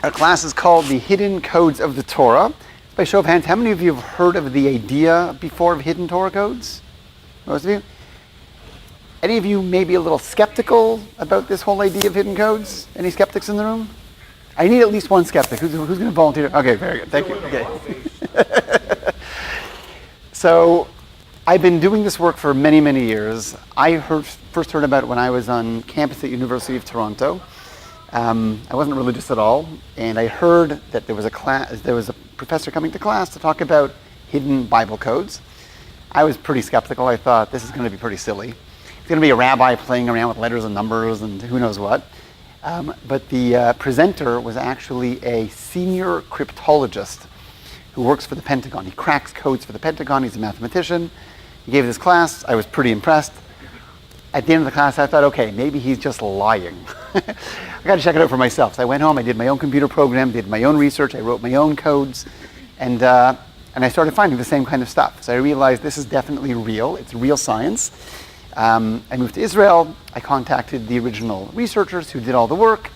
Our class is called The Hidden Codes of the Torah. By show of hands, how many of you have heard of the idea before of hidden Torah codes? Most of you? Any of you maybe a little skeptical about this whole idea of hidden codes? Any skeptics in the room? I need at least one skeptic. Who's going to volunteer? Okay, very good. Thank you. Okay. So, I've been doing this work for many, many years. I first heard about it when I was on campus at University of Toronto. I wasn't religious at all, and I heard that there was a professor coming to class to talk about hidden Bible codes. I was pretty skeptical. I thought, this is going to be pretty silly. It's going to be a rabbi playing around with letters and numbers and who knows what. But the presenter was actually a senior cryptologist who works for the Pentagon. He cracks codes for the Pentagon. He's a mathematician. He gave this class. I was pretty impressed. At the end of the class, I thought, okay, maybe he's just lying. I got to check it out for myself. So I went home, I did my own computer program, did my own research, I wrote my own codes, and I started finding the same kind of stuff. So I realized this is definitely real. It's real science. I moved to Israel. I contacted the original researchers who did all the work,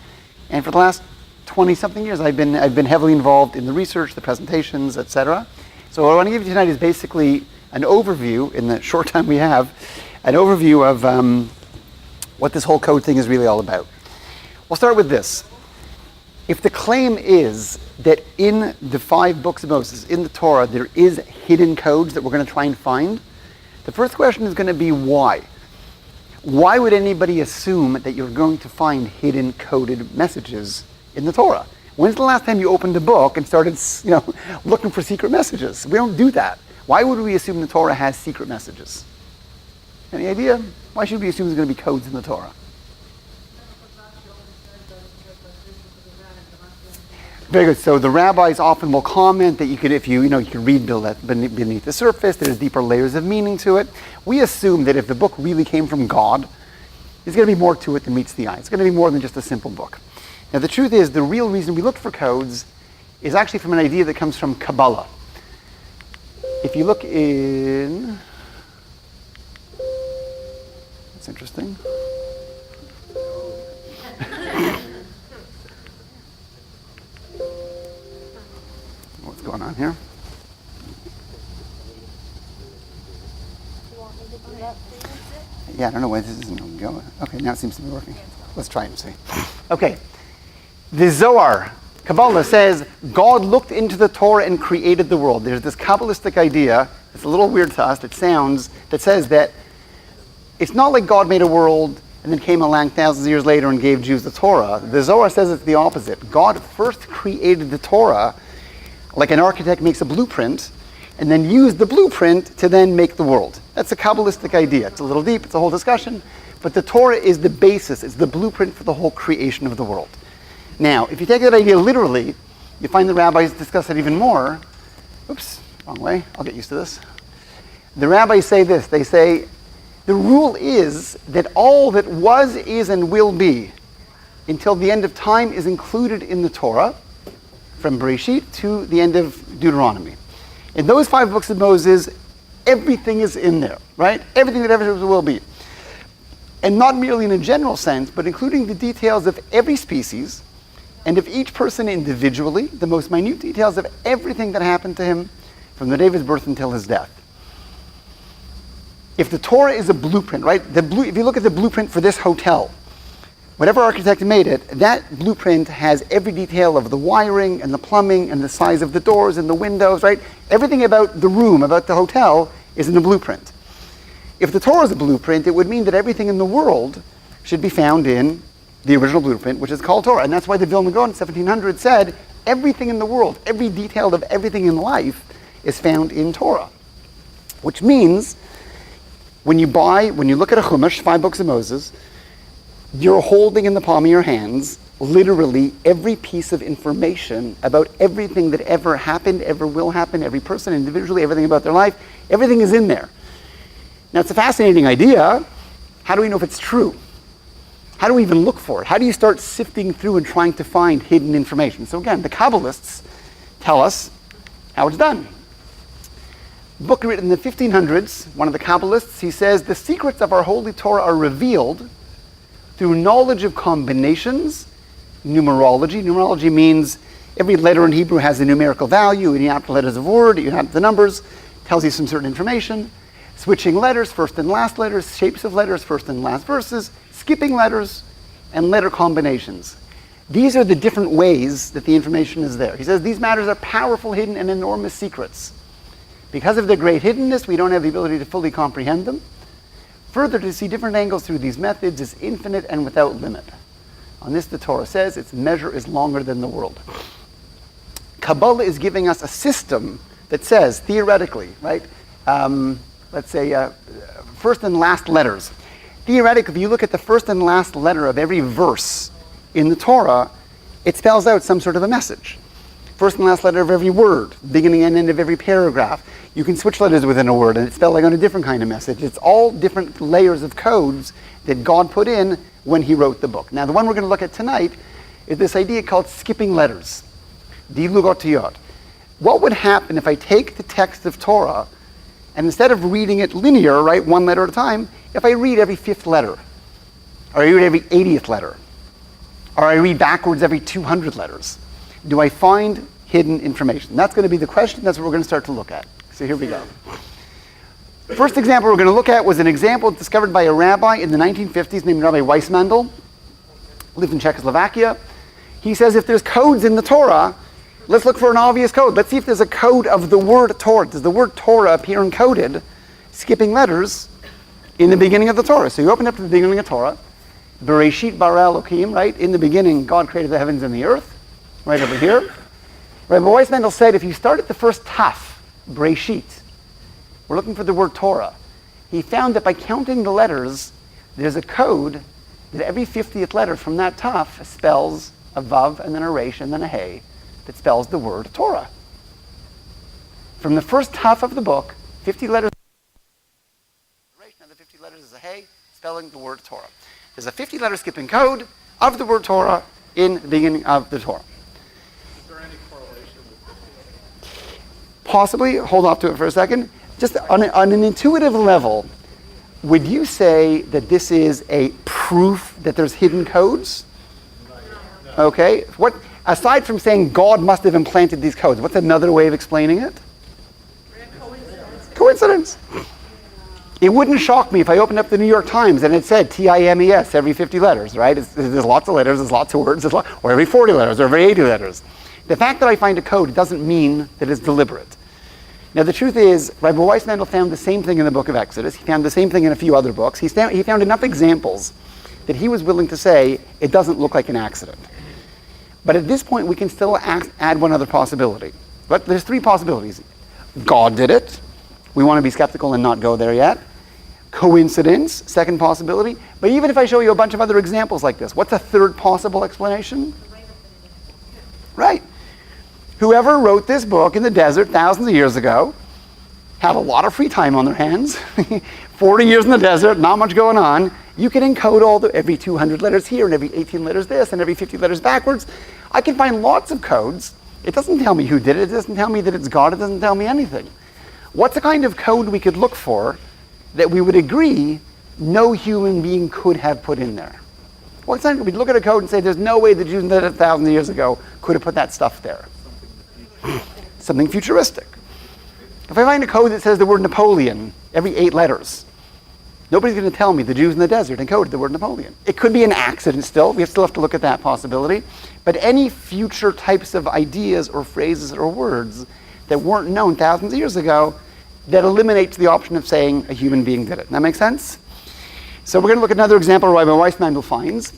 and for the last 20-something years, I've been heavily involved in the research, the presentations, etc. So what I want to give you tonight is basically an overview, in the short time we have, an overview of what this whole code thing is really all about. We'll start with this. If the claim is that in the 5 books of Moses, in the Torah, there is hidden codes that we're going to try and find, the first question is going to be why? Why would anybody assume that you're going to find hidden coded messages in the Torah? When's the last time you opened a book and started, looking for secret messages? We don't do that. Why would we assume the Torah has secret messages? Any idea? Why should we assume there's going to be codes in the Torah? Very good. So the rabbis often will comment that you could read beneath the surface. There's deeper layers of meaning to it. We assume that if the book really came from God, there's going to be more to it than meets the eye. It's going to be more than just a simple book. Now the truth is, the real reason we look for codes is actually from an idea that comes from Kabbalah. If you look in... That's interesting. What's going on here? Yeah, I don't know why this isn't going. Okay, now it seems to be working. Let's try and see. Okay. The Zohar, Kabbalah, says God looked into the Torah and created the world. There's this Kabbalistic idea, it's a little weird to us, that says that it's not like God made a world and then came along thousands of years later and gave Jews the Torah. The Zohar says it's the opposite. God first created the Torah like an architect makes a blueprint and then used the blueprint to then make the world. That's a Kabbalistic idea. It's a little deep, it's a whole discussion, but the Torah is the basis, it's the blueprint for the whole creation of the world. Now, if you take that idea literally, you find the rabbis discuss it even more. Oops, wrong way, I'll get used to this. The rabbis say this, they say, the rule is that all that was, is, and will be until the end of time is included in the Torah, from Bereshit to the end of Deuteronomy. In those 5 books of Moses, everything is in there, right? Everything that ever will be. And not merely in a general sense, but including the details of every species and of each person individually, the most minute details of everything that happened to him from the day of his birth until his death. If the Torah is a blueprint, right? If you look at the blueprint for this hotel, whatever architect made it, that blueprint has every detail of the wiring and the plumbing and the size of the doors and the windows, right? Everything about the room, about the hotel, is in the blueprint. If the Torah is a blueprint, it would mean that everything in the world should be found in the original blueprint, which is called Torah. And that's why the Vilna Gaon in 1700 said, everything in the world, every detail of everything in life is found in Torah. Which means, when you look at a Chumash, 5 books of Moses, you're holding in the palm of your hands literally every piece of information about everything that ever happened, ever will happen, every person individually, everything about their life, everything is in there. Now it's a fascinating idea. How do we know if it's true? How do we even look for it? How do you start sifting through and trying to find hidden information? So again, the Kabbalists tell us how it's done. Book written in the 1500s, one of the Kabbalists, he says, the secrets of our Holy Torah are revealed through knowledge of combinations numerology. Numerology means every letter in Hebrew has a numerical value. You have the letters of word, you have the numbers, tells you some certain information. Switching letters, first and last letters, shapes of letters, first and last verses, skipping letters, and letter combinations. These are the different ways that the information is there. He says these matters are powerful, hidden, and enormous secrets. Because of their great hiddenness, we don't have the ability to fully comprehend them. Further, to see different angles through these methods is infinite and without limit. On this, the Torah says, its measure is longer than the world. Kabbalah is giving us a system that says, theoretically, right, let's say first and last letters. Theoretically, if you look at the first and last letter of every verse in the Torah, it spells out some sort of a message. First and last letter of every word, beginning and end of every paragraph. You can switch letters within a word and it's spelled out a different kind of message. It's all different layers of codes that God put in when he wrote the book. Now, the one we're going to look at tonight is this idea called skipping letters. Dilugotiyot. What would happen if I take the text of Torah and instead of reading it linear, right, one letter at a time, if I read every fifth letter, or I read every 80th letter, or I read backwards every 200 letters, do I find hidden information? That's going to be the question. That's what we're going to start to look at. So here we go. The first example we're going to look at was an example discovered by a rabbi in the 1950s named Rabbi Weissmandel, lived in Czechoslovakia. He says if there's codes in the Torah, let's look for an obvious code. Let's see if there's a code of the word Torah. Does the word Torah appear encoded, skipping letters, in the beginning of the Torah? So you open up to the beginning of Torah, Bereshit bara Elokim, right? In the beginning, God created the heavens and the earth, right over here. Rabbi Weissmandel said if you start at the first taf, Bereshit, we're looking for the word Torah. He found that by counting the letters, there's a code that every 50th letter from that taf spells a vav and then a resh and then a hey that spells the word Torah. From the first taf of the book, 50 letters, another 50 letters is a hey, spelling the word Torah. There's a 50-letter skipping code of the word Torah in the beginning of the Torah. Is there any correlation with 50? Possibly, hold off to it for a second. Just on an intuitive level, would you say that this is a proof that there's hidden codes? No. Okay. What, aside from saying God must have implanted these codes, what's another way of explaining it? Coincidence. It wouldn't shock me if I opened up the New York Times and it said Times every 50 letters, right? There's lots of letters, there's lots of words, or every 40 letters, or every 80 letters. The fact that I find a code doesn't mean that it's deliberate. Now, the truth is, Rabbi Weissmandel found the same thing in the book of Exodus. He found the same thing in a few other books. He found enough examples that he was willing to say it doesn't look like an accident. But at this point, we can still add one other possibility. But there's three possibilities. God did it. We want to be skeptical and not go there yet. Coincidence, second possibility. But even if I show you a bunch of other examples like this, what's a third possible explanation? Right. Whoever wrote this book in the desert thousands of years ago had a lot of free time on their hands. 40 years in the desert, not much going on. You can encode every 200 letters here and every 18 letters this and every 50 letters backwards. I can find lots of codes. It doesn't tell me who did it. It doesn't tell me that it's God. It doesn't tell me anything. What's the kind of code we could look for that we would agree no human being could have put in there? What's that? We'd look at a code and say there's no way the Jews did it 1,000 years ago could have put that stuff there. Something futuristic. If I find a code that says the word Napoleon every 8 letters, nobody's going to tell me the Jews in the desert encoded the word Napoleon. It could be an accident still. We still have to look at that possibility. But any future types of ideas or phrases or words that weren't known thousands of years ago, that eliminates the option of saying a human being did it. That make sense? So we're going to look at another example Rabbi Weissmandel finds,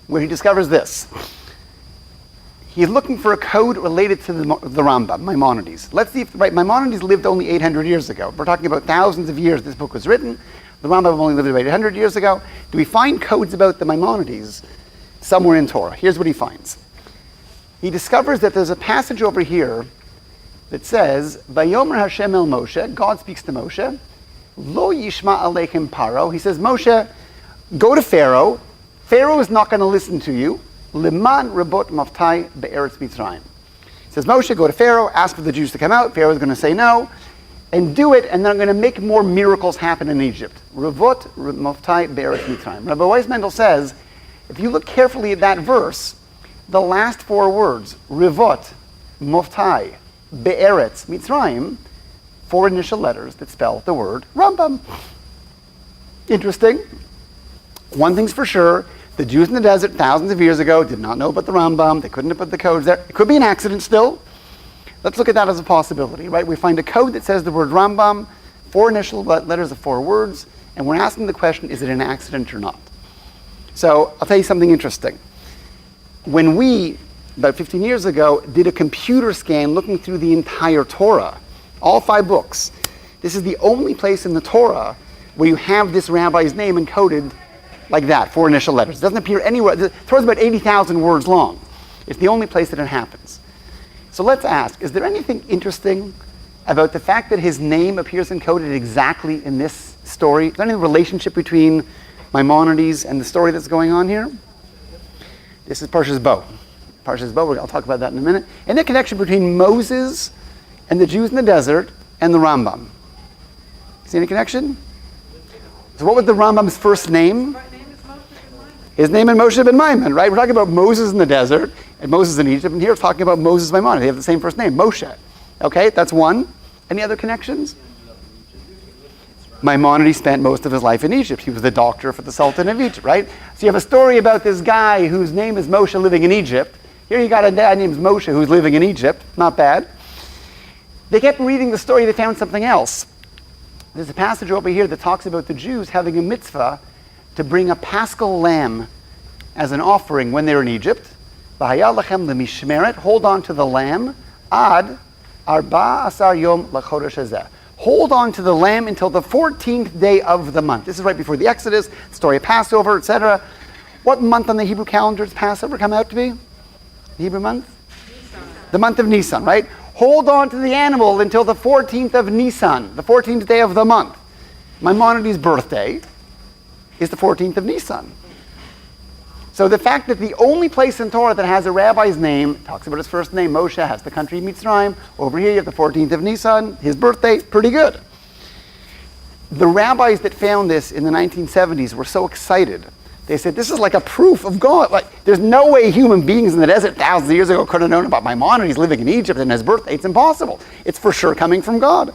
where he discovers this. He's looking for a code related to the Rambam, Maimonides. Let's see if, right, Maimonides lived only 800 years ago. We're talking about thousands of years this book was written. The Rambam only lived about 800 years ago. Do we find codes about the Maimonides somewhere in Torah? Here's what he finds. He discovers that there's a passage over here that says, Vayomer Hashem el Moshe, God speaks to Moshe, Lo yishma aleichem paro. He says, Moshe, go to Pharaoh. Pharaoh is not going to listen to you. Liman rabot maftai be'eretz Mitzrayim. He says, Moshe, go to Pharaoh, ask for the Jews to come out. Pharaoh is going to say no, and do it, and then I'm going to make more miracles happen in Egypt. Rabot maftai be'eretz Mitzrayim. Rabbi Weissmandel says, If you look carefully at that verse, the last four words, Rivot, Moftai, Be'eretz, Mitzrayim, four initial letters that spell the word Rambam. Interesting. One thing's for sure, the Jews in the desert thousands of years ago did not know about the Rambam. They couldn't have put the codes there. It could be an accident still. Let's look at that as a possibility, right? We find a code that says the word Rambam, four initial letters of four words, and we're asking the question, is it an accident or not? So I'll tell you something interesting. When we, about 15 years ago, did a computer scan looking through the entire Torah, all 5 books, this is the only place in the Torah where you have this rabbi's name encoded like that, 4 initial letters. It doesn't appear anywhere. The Torah's about 80,000 words long. It's the only place that it happens. So let's ask, is there anything interesting about the fact that his name appears encoded exactly in this story? Is there any relationship between Maimonides and the story that's going on here? This is Parshas Bo. Parshas Bo, I'll talk about that in a minute. And the connection between Moses and the Jews in the desert and the Rambam. See any connection? So what was the Rambam's first name? His name is Moshe ben Maimon, right? We're talking about Moses in the desert and Moses in Egypt, and here we're talking about Moses Maimonides. They have the same first name, Moshe. Okay, that's one. Any other connections? Maimonides spent most of his life in Egypt. He was the doctor for the Sultan of Egypt, right? So you have a story about this guy whose name is Moshe living in Egypt. Here you got a guy named Moshe who's living in Egypt. Not bad. They kept reading the story, they found something else. There's a passage over here that talks about the Jews having a mitzvah to bring a paschal lamb as an offering when they're in Egypt. V'haya lachem lemishmeret, hold on to the lamb, ad arba asar yom lachodesh hazeh. Hold on to the lamb until the 14th day of the month. This is right before the Exodus, the story of Passover, etc. What month on the Hebrew calendar does Passover come out to be? The Hebrew month? Nisan. The month of Nisan, right? Hold on to the animal until the 14th of Nisan, the 14th day of the month. Maimonides' birthday is the 14th of Nisan. So the fact that the only place in Torah that has a rabbi's name, talks about his first name, Moshe, has the country Mitzrayim. Over here you have the 14th of Nisan, his birthday, pretty good. The rabbis that found this in the 1970s were so excited. They said, this is like a proof of God. Like, there's no way human beings in the desert thousands of years ago could have known about Maimonides living in Egypt and his birthday. It's impossible. It's for sure coming from God.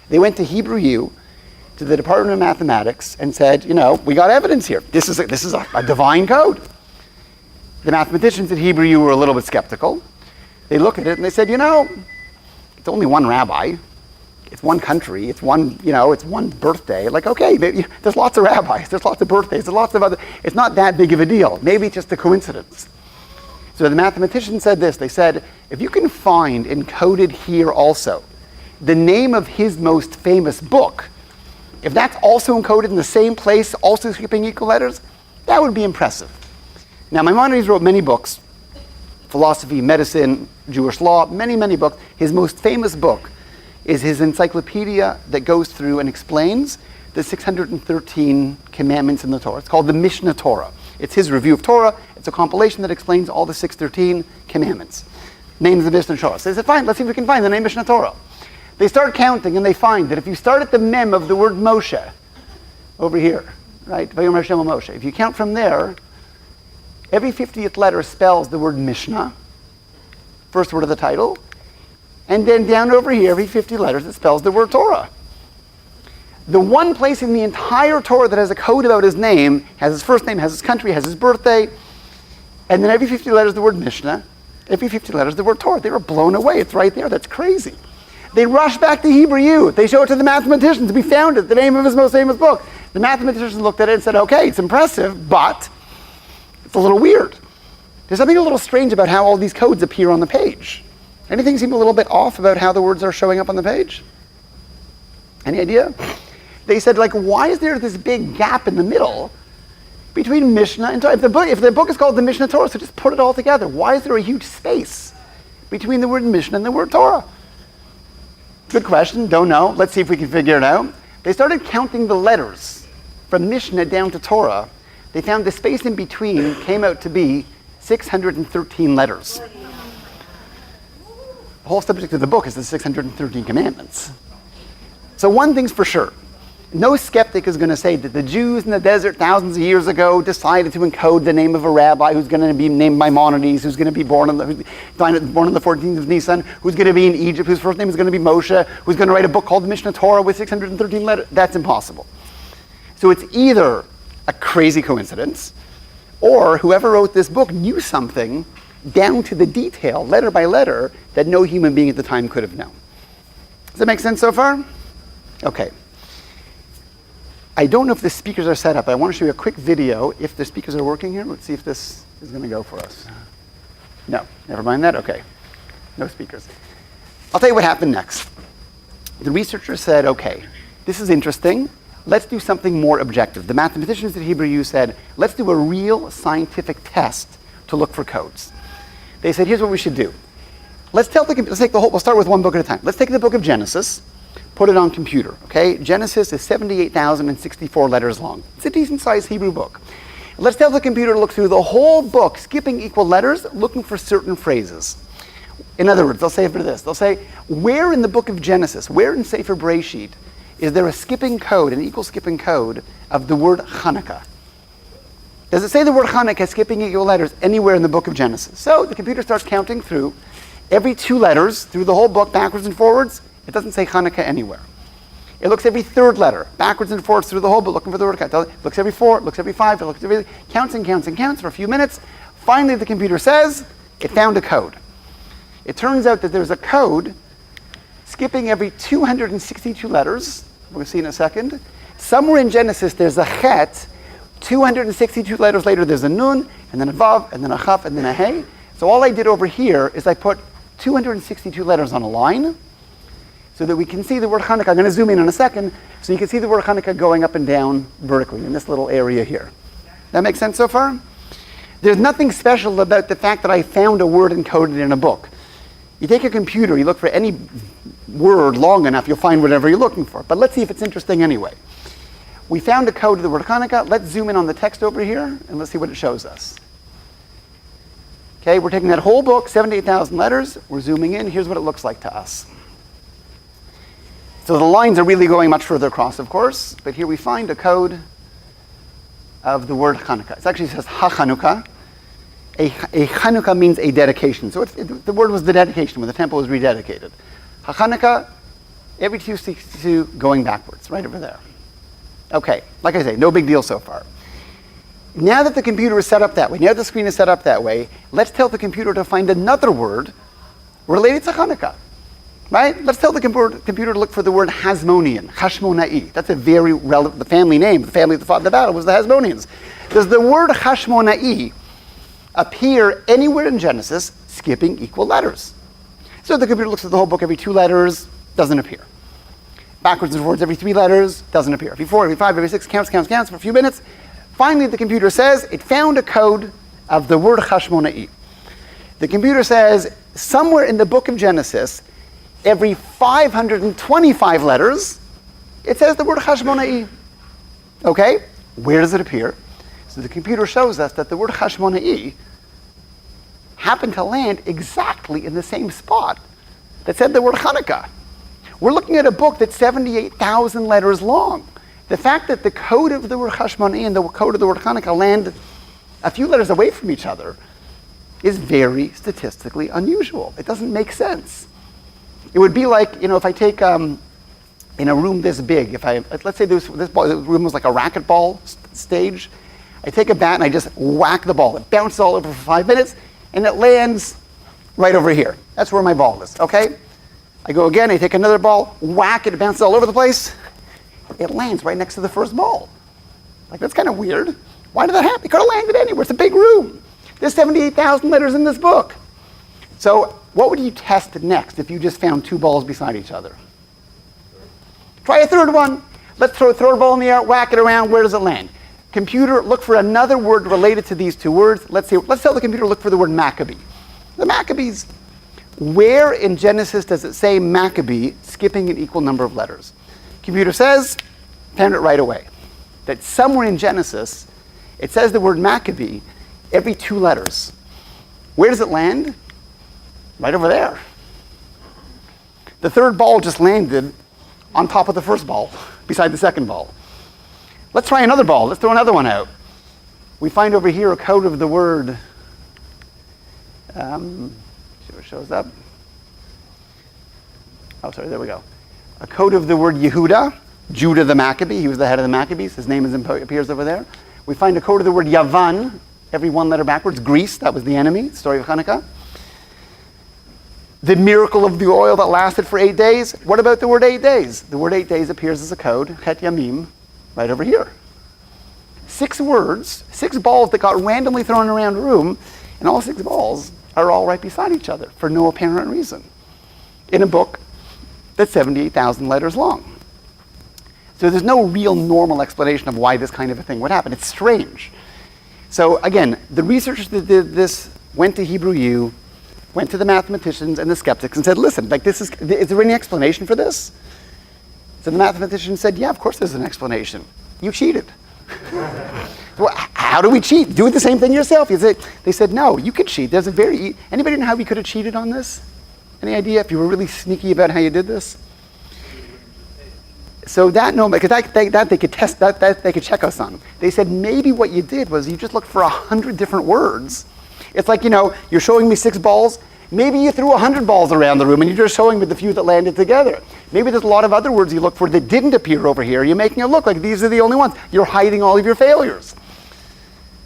They went to Hebrew U, to the Department of Mathematics, and said, we got evidence here. This is a divine code. The mathematicians at Hebrew U were a little bit skeptical. They looked at it and they said, it's only one rabbi. It's one country. It's one, it's one birthday. Like, okay, there's lots of rabbis. There's lots of birthdays. There's lots of other. It's not that big of a deal. Maybe it's just a coincidence. So the mathematicians said this. They said, if you can find encoded here also the name of his most famous book, if that's also encoded in the same place, also skipping equal letters, that would be impressive. Now, Maimonides wrote many books, philosophy, medicine, Jewish law, many, many books. His most famous book is his encyclopedia that goes through and explains the 613 commandments in the Torah. It's called the Mishnah Torah. It's his review of Torah. It's a compilation that explains all the 613 commandments. Names of the Mishnah Torah. So they said, fine, let's see if we can find the name Mishnah Torah. They start counting and they find that if you start at the mem of the word Moshe, over here, right? Vayomer Hashem Moshe. If you count from there, every 50th letter spells the word Mishnah, first word of the title, and then down over here, every 50 letters, it spells the word Torah. The one place in the entire Torah that has a code about his name, has his first name, has his country, has his birthday, and then every 50 letters the word Mishnah, every 50 letters the word Torah. They were blown away. It's right there. That's crazy. They rush back to Hebrew U. They show it to the mathematicians. We found it, the name of his most famous book. The mathematicians looked at it and said, okay, it's impressive, but it's a little weird. There's something a little strange about how all these codes appear on the page. Anything seem a little bit off about how the words are showing up on the page? Any idea? They said, why is there this big gap in the middle between Mishnah and Torah? If the book is called the Mishnah Torah, so just put it all together. Why is there a huge space between the word Mishnah and the word Torah? Good question. Don't know. Let's see if we can figure it out. They started counting the letters from Mishnah down to Torah. They found the space in between came out to be 613 letters. The whole subject of the book is the 613 commandments. So one thing's for sure. No skeptic is going to say that the Jews in the desert thousands of years ago decided to encode the name of a rabbi who's going to be named Maimonides, who's going to be born on the 14th of Nisan, who's going to be in Egypt, whose first name is going to be Moshe, who's going to write a book called the Mishnah Torah with 613 letters. That's impossible. So it's either a crazy coincidence, or whoever wrote this book knew something down to the detail, letter by letter, that no human being at the time could have known. Does that make sense so far? Okay. I don't know if the speakers are set up. I want to show you a quick video if the speakers are working here. Let's see if this is going to go for us. No, never mind that. Okay, no speakers. I'll tell you what happened next. The researchers said, okay, this is interesting. Let's do something more objective. The mathematicians at Hebrew said, let's do a real scientific test to look for codes. They said, here's what we should do. Let's take the whole, we'll start with one book at a time. Let's take the book of Genesis, put it on computer, okay? Genesis is 78,064 letters long. It's a decent-sized Hebrew book. Let's tell the computer to look through the whole book, skipping equal letters, looking for certain phrases. In other words, they'll say for this, they'll say, where in the book of Genesis, where in Sefer Bereshit, is there a skipping code, an equal skipping code of the word Hanukkah? Does it say the word Hanukkah skipping equal letters anywhere in the book of Genesis? So the computer starts counting through every 2 letters through the whole book, backwards and forwards. It doesn't say Hanukkah anywhere. It looks every 3rd letter, backwards and forwards through the whole book, looking for the word Hanukkah. It looks every 4, it looks every 5, it looks every, counts and counts and counts for a few minutes. Finally, the computer says, it found a code. It turns out that there's a code skipping every 262 letters. We'll see in a second. Somewhere in Genesis, there's a chet. 262 letters later, there's a nun, and then a vav, and then a chaf, and then a hey. So all I did over here is I put 262 letters on a line so that we can see the word Hanukkah. I'm going to zoom in a second so you can see the word Hanukkah going up and down vertically in this little area here. That makes sense so far? There's nothing special about the fact that I found a word encoded in a book. You take a computer, you look for any word long enough, you'll find whatever you're looking for. But let's see if it's interesting anyway. We found a code of the word Hanukkah. Let's zoom in on the text over here and let's see what it shows us. Okay, we're taking that whole book, 78,000 letters. We're zooming in. Here's what it looks like to us. So the lines are really going much further across, of course. But here we find a code of the word Hanukkah. It actually says ha-Hanukkah. A Hanukkah means a dedication. So the word was the dedication when the temple was rededicated. Ha-Hanukkah, every 262 going backwards, right over there. Okay, like I say, no big deal so far. Now that the computer is set up that way, now the screen is set up that way, let's tell the computer to find another word related to Hanukkah. Right? Let's tell the computer to look for the word Hasmonean, Hashmona'i. That's a very relevant, the family name, the family that fought in the battle was the Hasmoneans. Does the word Hashmona'i appear anywhere in Genesis skipping equal letters? So the computer looks at the whole book, every 2 letters, doesn't appear. Backwards and forwards, every 3 letters, doesn't appear. Every 4, every 5, every 6, counts for a few minutes. Finally, the computer says it found a code of the word Hashmona'i. The computer says somewhere in the book of Genesis, every 525 letters, it says the word Hashmona'i. Okay, where does it appear? So the computer shows us that the word Hashmona'i happened to land exactly in the same spot that said the word Hanukkah. We're looking at a book that's 78,000 letters long. The fact that the code of the word Hashmona'i and the code of the word Hanukkah land a few letters away from each other is very statistically unusual. It doesn't make sense. It would be like, if I take, in a room this big, let's say this room was like a racquetball stage, I take a bat and I just whack the ball. It bounces all over for 5 minutes and it lands right over here. That's where my ball is, okay? I go again, I take another ball, whack it, it bounces all over the place. It lands right next to the first ball. Like, that's kind of weird. Why did that happen? It could have landed anywhere. It's a big room. There's 78,000 letters in this book. So what would you test next if you just found 2 balls beside each other? Try a 3rd one. Let's throw a 3rd ball in the air, whack it around. Where does it land? Computer, look for another word related to these 2 words. Let's tell the computer to look for the word Maccabee. The Maccabees. Where in Genesis does it say Maccabee skipping an equal number of letters? Computer says, found it right away. That somewhere in Genesis, it says the word Maccabee every 2 letters. Where does it land? Right over there. The 3rd ball just landed on top of the first ball, beside the second ball. Let's try another ball. Let's throw another one out. We find over here a code of the word. See what shows up. Oh, sorry, there we go. A code of the word Yehuda, Judah the Maccabee. He was the head of the Maccabees. His name appears over there. We find a code of the word Yavan, every one letter backwards. Greece, that was the enemy, story of Hanukkah. The miracle of the oil that lasted for 8 days. What about the word 8 days? The word 8 days appears as a code, Het Yamim, right over here. 6 words, 6 balls that got randomly thrown around a room, and all 6 balls are all right beside each other for no apparent reason in a book that's 78,000 letters long. So there's no real normal explanation of why this kind of a thing would happen. It's strange. So again, the researchers that did this went to Hebrew U, went to the mathematicians and the skeptics and said, listen, like is there any explanation for this? So the mathematician said, yeah, of course there's an explanation. You cheated. Well, how do we cheat? Do the same thing yourself. They said, no, you could cheat. Anybody know how we could have cheated on this? Any idea if you were really sneaky about how you did this? So because that they could test, that they could check us on. They said maybe what you did was you just looked for 100 different words. It's like, you're showing me 6 balls. Maybe you threw 100 balls around the room and you're just showing me the few that landed together. Maybe there's a lot of other words you look for that didn't appear over here. You're making it look like these are the only ones. You're hiding all of your failures.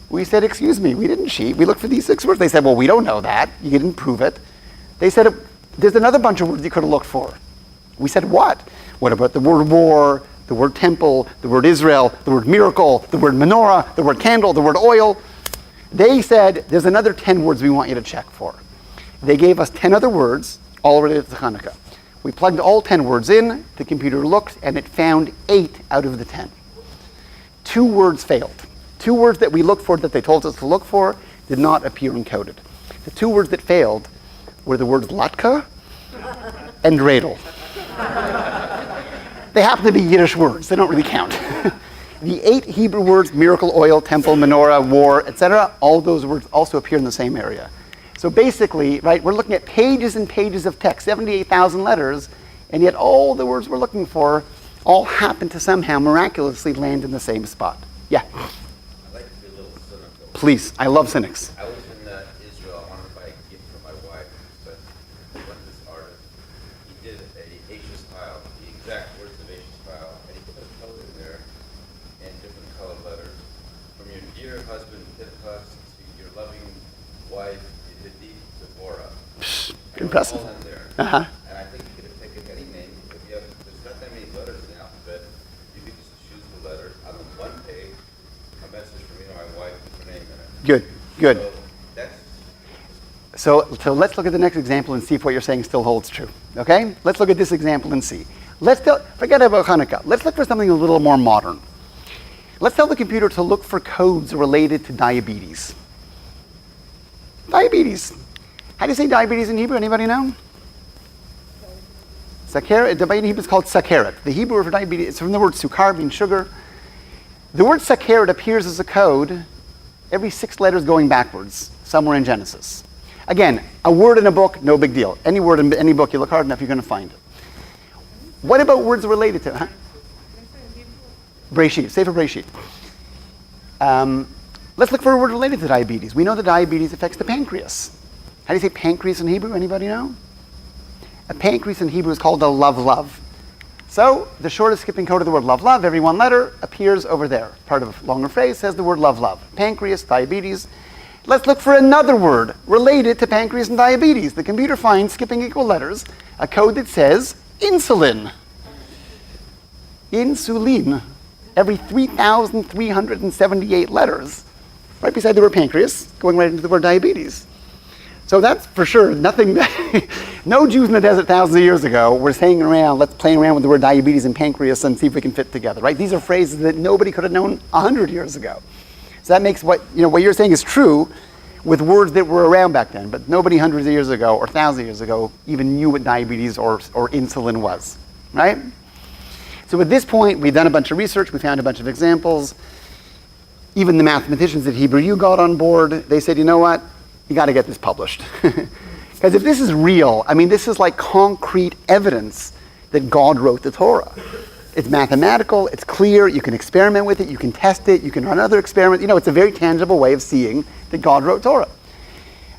We said, excuse me, we didn't cheat. We looked for these 6 words. They said, well, we don't know that. You didn't prove it. They said, there's another bunch of words you could have looked for. We said, what? What about the word war, the word temple, the word Israel, the word miracle, the word menorah, the word candle, the word oil? They said, there's another 10 words we want you to check for. They gave us 10 other words, all related to Hanukkah. We plugged all 10 words in, the computer looked, and it found 8 out of the 10. 2 words failed. 2 words that we looked for, that they told us to look for, did not appear encoded. The 2 words that failed were the words latka and dreidel. They happen to be Yiddish words. They don't really count. The 8 Hebrew words, miracle, oil, temple, menorah, war, etc., all those words also appear in the same area. So basically, right, we're looking at pages and pages of text, 78,000 letters, and yet all the words we're looking for all happen to somehow miraculously land in the same spot. Yeah? I'd like to be a little cynical. Please, I love cynics. I was in Israel. I wanted to buy a gift for my wife, but I went to this artist. He did a Aish style, the exact words of Aish style, and he put a code in there and different colored letters. From your dear husband, Pinchas, to your loving wife, Yehudi, Devorah. Impressive. All in there. Uh-huh. And I think you could have taken any name. If you have, there's not that many letters in the alphabet. You could just choose the letters on the one page. A message from my wife with her name in it. Good, good. So that's So let's look at the next example and see if what you're saying still holds true. Okay? Let's look at this example and see. Forget about Hanukkah. Let's look for something a little more modern. Let's tell the computer to look for codes related to diabetes. Diabetes. How do you say diabetes in Hebrew? Anybody know? Sakharet. In Hebrew is called sakharet. The Hebrew word for diabetes is from the word sukar, meaning sugar. The word sakharet appears as a code every 6 letters going backwards, somewhere in Genesis. Again, a word in a book, no big deal. Any word in any book, you look hard enough, you're going to find it. What about words related to it? Huh? Breshit, Sefer Breshit. Let's look for a word related to diabetes. We know that diabetes affects the pancreas. How do you say pancreas in Hebrew? Anybody know? A pancreas in Hebrew is called a love. So the shortest skipping code of the word love, every 1 letter appears over there. Part of a longer phrase says the word love. Pancreas, diabetes. Let's look for another word related to pancreas and diabetes. The computer finds, skipping equal letters, a code that says insulin. Insulin. Every 3,378 letters, right beside the word pancreas, going right into the word diabetes. So that's for sure nothing that, no Jews in the desert thousands of years ago were playing around with the word diabetes and pancreas and see if we can fit together, right? These are phrases that nobody could have known 100 years ago. So that makes what you're saying is true with words that were around back then, but nobody hundreds of years ago or thousands of years ago even knew what diabetes or insulin was, right? So at this point, we've done a bunch of research, we found a bunch of examples. Even the mathematicians at Hebrew U got on board. They said, you know what? You got to get this published. Because if this is real, I mean, this is like concrete evidence that God wrote the Torah. It's mathematical, it's clear, you can experiment with it, you can test it, you can run other experiments. It's a very tangible way of seeing that God wrote Torah.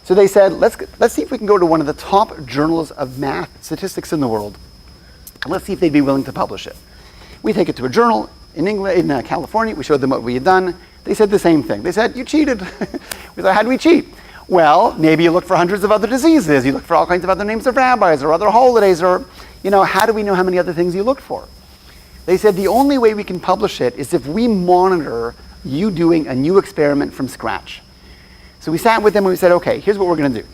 So they said, let's see if we can go to one of the top journals of math statistics in the world. And let's see if they'd be willing to publish it. We take it to a journal in England, in California. We showed them what we had done. They said the same thing. They said, you cheated. We thought, how do we cheat? Well, maybe you look for hundreds of other diseases. You look for all kinds of other names of rabbis or other holidays or, how do we know how many other things you looked for? They said the only way we can publish it is if we monitor you doing a new experiment from scratch. So we sat with them and we said, okay, here's what we're going to do.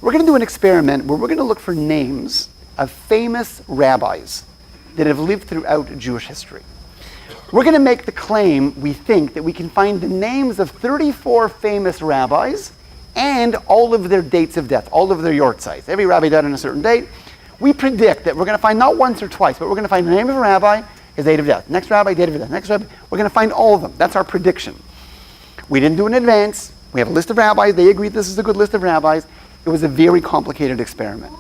We're going to do an experiment where we're going to look for names of famous rabbis that have lived throughout Jewish history. We're going to make the claim, we think, that we can find the names of 34 famous rabbis and all of their dates of death, all of their yortzites. Every rabbi died on a certain date. We predict that we're going to find not once or twice, but we're going to find the name of a rabbi, his date of death. Next rabbi, date of death. Next rabbi. We're going to find all of them. That's our prediction. We didn't do it in advance. We have a list of rabbis. They agreed this is a good list of rabbis. It was a very complicated experiment.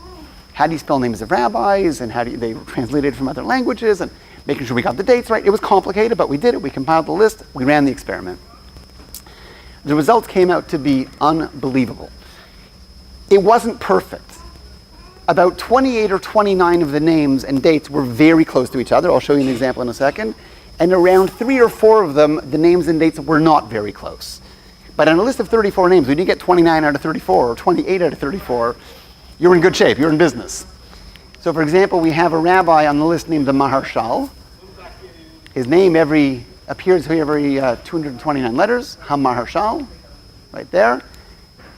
How do you spell names of rabbis, and how do they translate it from other languages, and making sure we got the dates right. It was complicated, but we did it. We compiled the list. We ran the experiment. The results came out to be unbelievable. It wasn't perfect. About 28 or 29 of the names and dates were very close to each other. I'll show you an example in a second. And around 3 or 4 of them, the names and dates were not very close. But on a list of 34 names, when you get 29 out of 34 or 28 out of 34, you're in good shape, you're in business. So for example, we have a rabbi on the list named the Maharshal. His name appears here every 229 letters, HaMaharshal, right there.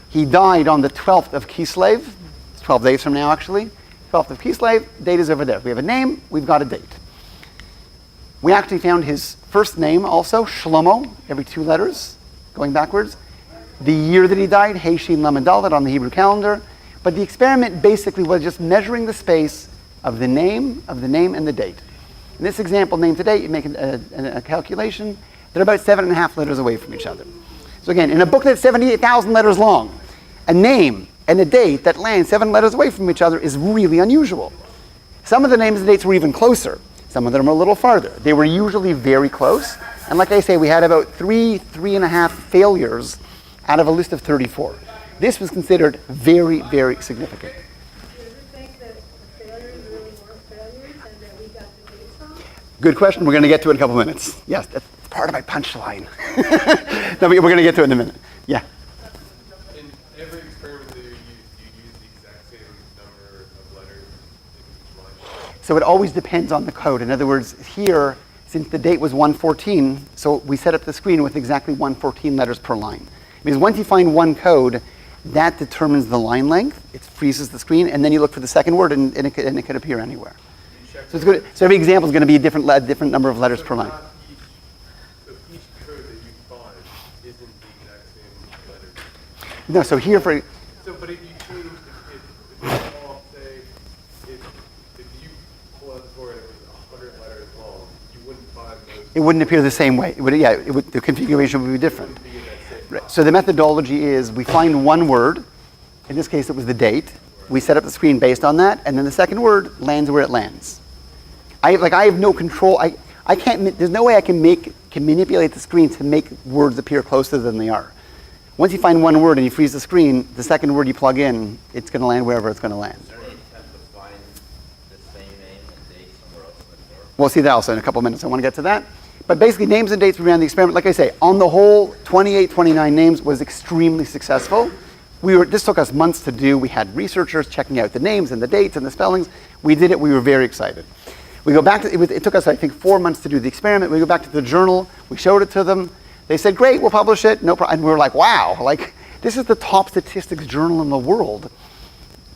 He died on the 12th of Kislev. It's 12 days from now, actually. 12th of Kislev, date is over there. We have a name, we've got a date. We actually found his first name also, Shlomo, every 2 letters, going backwards. The year that he died, Hey Shin Lamed Dalet on the Hebrew calendar. But the experiment basically was just measuring the space of the name, and the date. In this example, name to date, you make a calculation. They're about 7.5 letters away from each other. So again, in a book that's 78,000 letters long, a name and a date that land 7 letters away from each other is really unusual. Some of the names and dates were even closer. Some of them are a little farther. They were usually very close. And like I say, we had about 3.5 failures out of a list of 34. This was considered very, very significant. Do you ever think that the failures really weren't failures and that we got the dates wrong? Good question. We're going to get to it in a couple minutes. Yes, that's part of my punchline. No, we're going to get to it in a minute. Yeah. In every experiment that you use the exact same number of letters in each line? So it always depends on the code. In other words, here, since the date was 114, so we set up the screen with exactly 114 letters per line. Because once you find one code, that determines the line length. It freezes the screen, and then you look for the second word, and it could appear anywhere. So it's good. So every example is going to be a different number of letters per line. So each code that you find isn't the exact same letter. No. So here for So, but if you change, if you all say, if you pull out the Torah and it was 100 letters long, you wouldn't find those. it wouldn't appear the same way. The configuration would be different. Right. So the methodology is we find one word. In this case, it was the date. We set up the screen based on that, and then the second word lands where it lands. I have no control. I can't. There's no way I can manipulate the screen to make words appear closer than they are. Once you find one word and you freeze the screen, the second word you plug in, it's going to land wherever it's going to land. Is there any attempt to find the same name and date somewhere else in the Torah? We'll see that also in a couple minutes. I want to get to that. But basically, names and dates, we ran the experiment. Like I say, on the whole, 28, 29 names was extremely successful. This took us months to do. We had researchers checking out the names and the dates and the spellings. We did it. We were very excited. We go back to it took us, I think, 4 months to do the experiment. We go back to the journal. We showed it to them. They said, great, we'll publish it. No problem. And we were like, wow, this is the top statistics journal in the world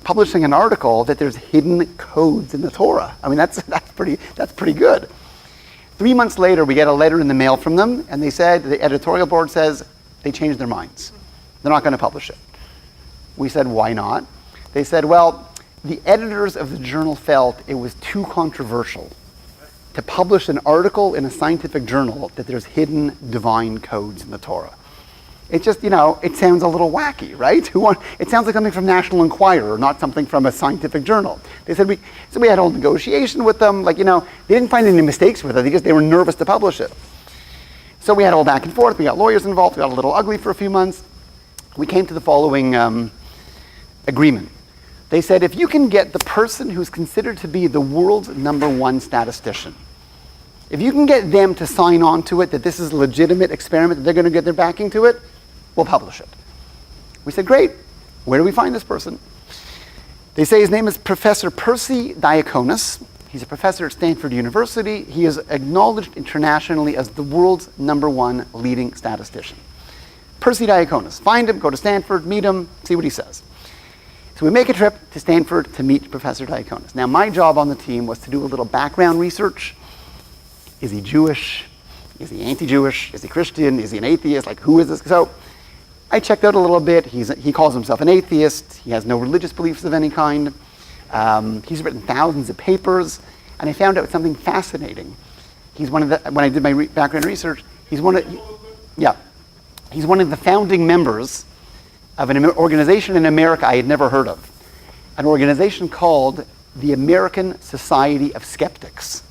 publishing an article that there's hidden codes in the Torah. I mean, that's pretty good. 3 months later, we get a letter in the mail from them, and they said, the editorial board says, they changed their minds. They're not going to publish it. We said, why not? They said, well, the editors of the journal felt it was too controversial to publish an article in a scientific journal that there's hidden divine codes in the Torah. It just, it sounds a little wacky, right? It sounds like something from National Enquirer, not something from a scientific journal. They said we had a whole negotiation with them. They didn't find any mistakes with it. They were nervous to publish it. So we had a whole back and forth. We got lawyers involved. We got a little ugly for a few months. We came to the following agreement. They said, if you can get the person who's considered to be the world's #1 statistician, if you can get them to sign on to it, that this is a legitimate experiment, that they're going to get their backing to it, we'll publish it. We said, great. Where do we find this person? They say his name is Professor Percy Diaconis. He's a professor at Stanford University. He is acknowledged internationally as the world's #1 leading statistician. Percy Diaconis. Find him, go to Stanford, meet him, see what he says. So we make a trip to Stanford to meet Professor Diaconis. Now, my job on the team was to do a little background research. Is he Jewish? Is he anti-Jewish? Is he Christian? Is he an atheist? Who is this? So I checked out a little bit. He calls himself an atheist. He has no religious beliefs of any kind. He's written thousands of papers. And I found out something fascinating. He's one of the, when I did my background research, he's one of the founding members of an organization in America I had never heard of. An organization called the American Society of Skeptics.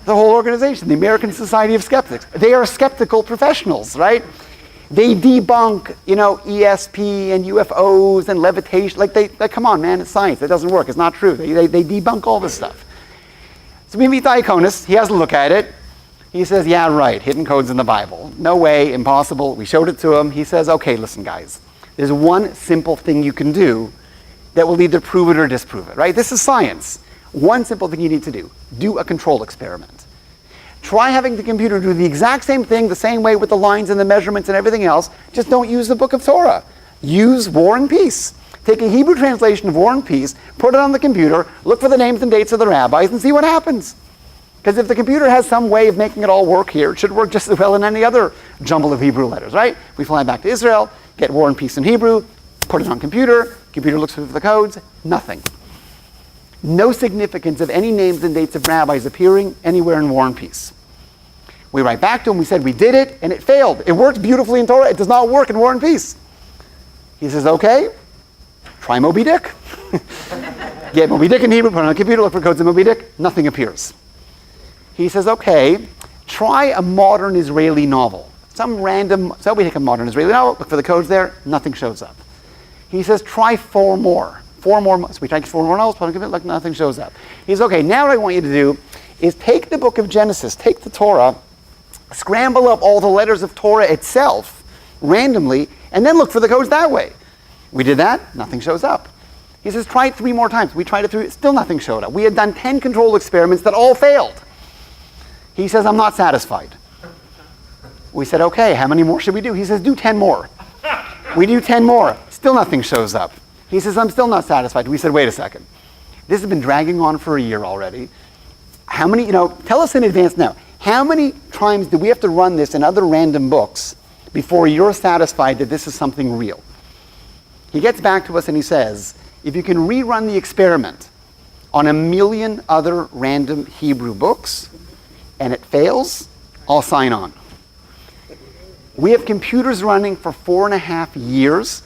The whole organization, the American Society of Skeptics. They are skeptical professionals, right? They debunk, ESP and UFOs and levitation. Come on, man, it's science. It doesn't work. It's not true. They debunk all this stuff. So we meet Diaconis. He has a look at it. He says, yeah, right, hidden codes in the Bible. No way, impossible. We showed it to him. He says, okay, listen, guys. There's one simple thing you can do that will either prove it or disprove it, right? This is science. One simple thing you need to do. Do a control experiment. Try having the computer do the exact same thing, the same way with the lines and the measurements and everything else. Just don't use the book of Torah. Use War and Peace. Take a Hebrew translation of War and Peace, put it on the computer, look for the names and dates of the rabbis, and see what happens. Because if the computer has some way of making it all work here, it should work just as well in any other jumble of Hebrew letters, right? We fly back to Israel, get War and Peace in Hebrew, put it on computer looks for the codes, nothing. No significance of any names and dates of rabbis appearing anywhere in War and Peace. We write back to him, we said we did it, and it failed. It worked beautifully in Torah, it does not work in War and Peace. He says, okay, try Moby Dick. Get Moby Dick in Hebrew, put it on a computer, look for codes in Moby Dick, nothing appears. He says, okay, try a modern Israeli novel. So we take a modern Israeli novel, look for the codes there, nothing shows up. He says, try 4 more. 4 more, so we try 4 more novels, put on a computer, look, nothing shows up. He says, okay, now what I want you to do is take the book of Genesis, take the Torah, scramble up all the letters of Torah itself, randomly, and then look for the codes that way. We did that, nothing shows up. He says, try it 3 more times. We tried it 3, still nothing showed up. We had done 10 control experiments that all failed. He says, I'm not satisfied. We said, okay, how many more should we do? He says, do 10 more. We do 10 more. Still nothing shows up. He says, I'm still not satisfied. We said, wait a second. This has been dragging on for a year already. How many, tell us in advance now, how many times do we have to run this in other random books before you're satisfied that this is something real? He gets back to us and he says, if you can rerun the experiment on 1 million other random Hebrew books, and it fails, I'll sign on. We have computers running for 4.5 years,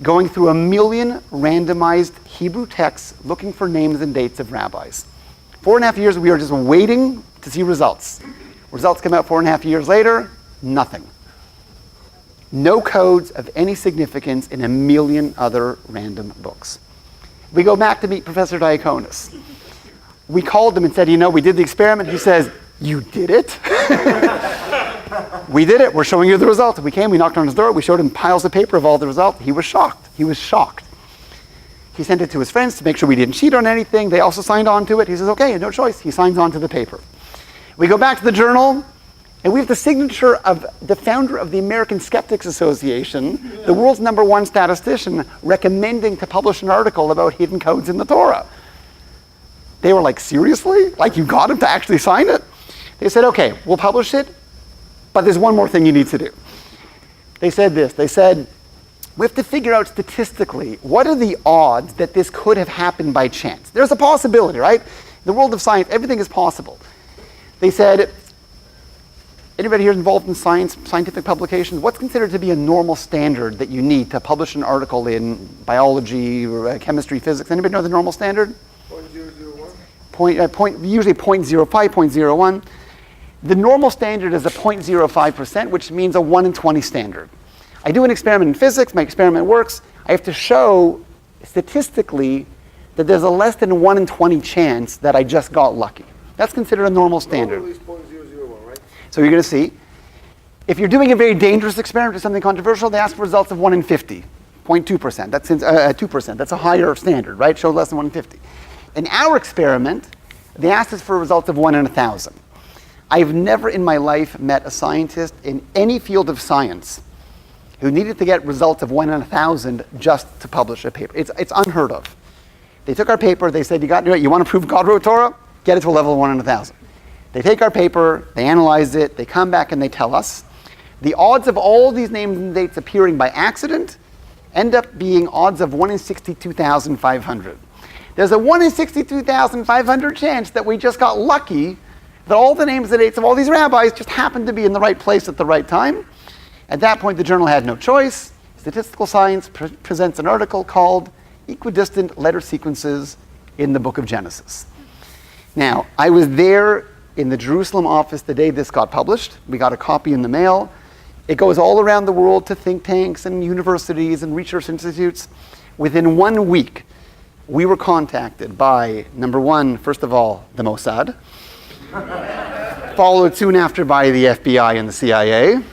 going through 1 million randomized Hebrew texts, looking for names and dates of rabbis. 4.5 years, we are just waiting to see results. Results come out 4.5 years later, nothing. No codes of any significance in 1 million other random books. We go back to meet Professor Diaconis. We called him and said, we did the experiment. He says, you did it? We did it. We're showing you the results. We came, we knocked on his door, we showed him piles of paper of all the results. He was shocked. He sent it to his friends to make sure we didn't cheat on anything. They also signed on to it. He says, okay, no choice. He signs on to the paper. We go back to the journal, and we have the signature of the founder of the American Skeptics Association, the world's #1 statistician, recommending to publish an article about hidden codes in the Torah. They were like, seriously? You got him to actually sign it? They said, okay, we'll publish it, but there's one more thing you need to do. They said this. They said, we have to figure out statistically, what are the odds that this could have happened by chance? There's a possibility, right? In the world of science, everything is possible. They said, Anybody here involved in science, scientific publications? What's considered to be a normal standard that you need to publish an article in biology, or, chemistry, physics? Anybody know the normal standard? 0.001? Usually 0.05, 0.01. The normal standard is a 0.05%, which means a 1 in 20 standard. I do an experiment in physics, my experiment works. I have to show statistically that there's a less than 1 in 20 chance that I just got lucky. That's considered a normal standard. Normally it's 0.001, right? So you're going to see, if you're doing a very dangerous experiment or something controversial, they ask for results of 1 in 50, 0.2%. That's 2%. That's a higher standard, right? Shows less than 1 in 50. In our experiment, they asked us for results of 1 in 1,000. I've never in my life met a scientist in any field of science who needed to get results of 1 in 1,000 just to publish a paper. It's unheard of. They took our paper, they said, you want to prove God wrote Torah? Get it to a level of 1 in 1,000. They take our paper, they analyze it, they come back and they tell us the odds of all these names and dates appearing by accident end up being odds of 1 in 62,500. There's a 1 in 62,500 chance that we just got lucky that all the names and dates of all these rabbis just happened to be in the right place at the right time. At that point, the journal had no choice. Statistical Science presents an article called Equidistant Letter Sequences in the Book of Genesis. Now, I was there in the Jerusalem office the day this got published. We got a copy in the mail. It goes all around the world to think tanks and universities and research institutes. Within 1 week, we were contacted by, number one, first of all, the Mossad, followed soon after by the FBI and the CIA,